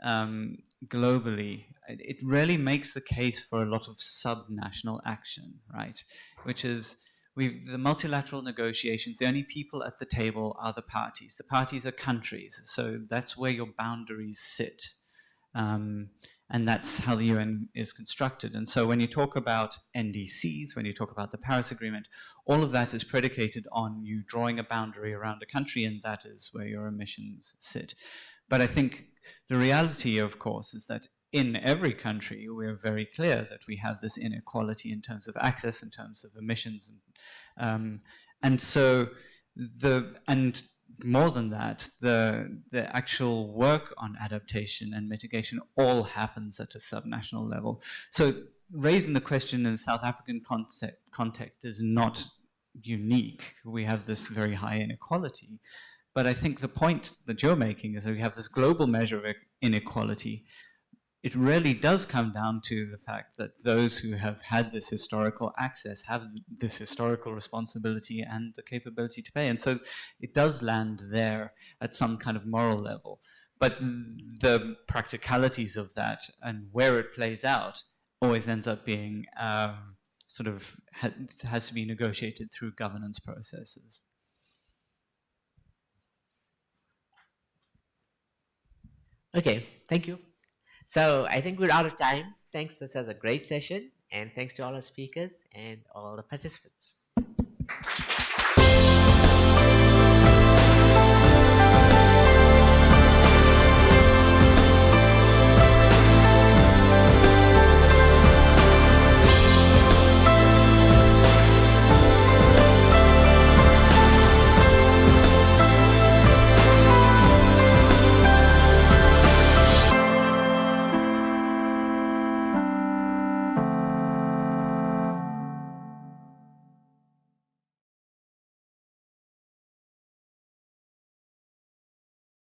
globally, it really makes the case for a lot of subnational action, right? Which is, the multilateral negotiations, the only people at the table are the parties. The parties are countries, so that's where your boundaries sit. And that's how the UN is constructed. And so when you talk about NDCs, when you talk about the Paris Agreement, all of that is predicated on you drawing a boundary around a country, and that is where your emissions sit. But I think the reality, of course, is that in every country, we're very clear that we have this inequality in terms of access, in terms of emissions. And so more than that, the actual work on adaptation and mitigation all happens at a subnational level. So raising the question in the South African context is not unique. We have this very high inequality. But I think the point that you're making is that we have this global measure of inequality. It really does come down to the fact that those who have had this historical access have this historical responsibility and the capability to pay. And so it does land there at some kind of moral level. But the practicalities of that and where it plays out always ends up being sort of has to be negotiated through governance processes.
Okay, thank you. So I think we're out of time. Thanks. This was a great session. And thanks to all our speakers and all the participants.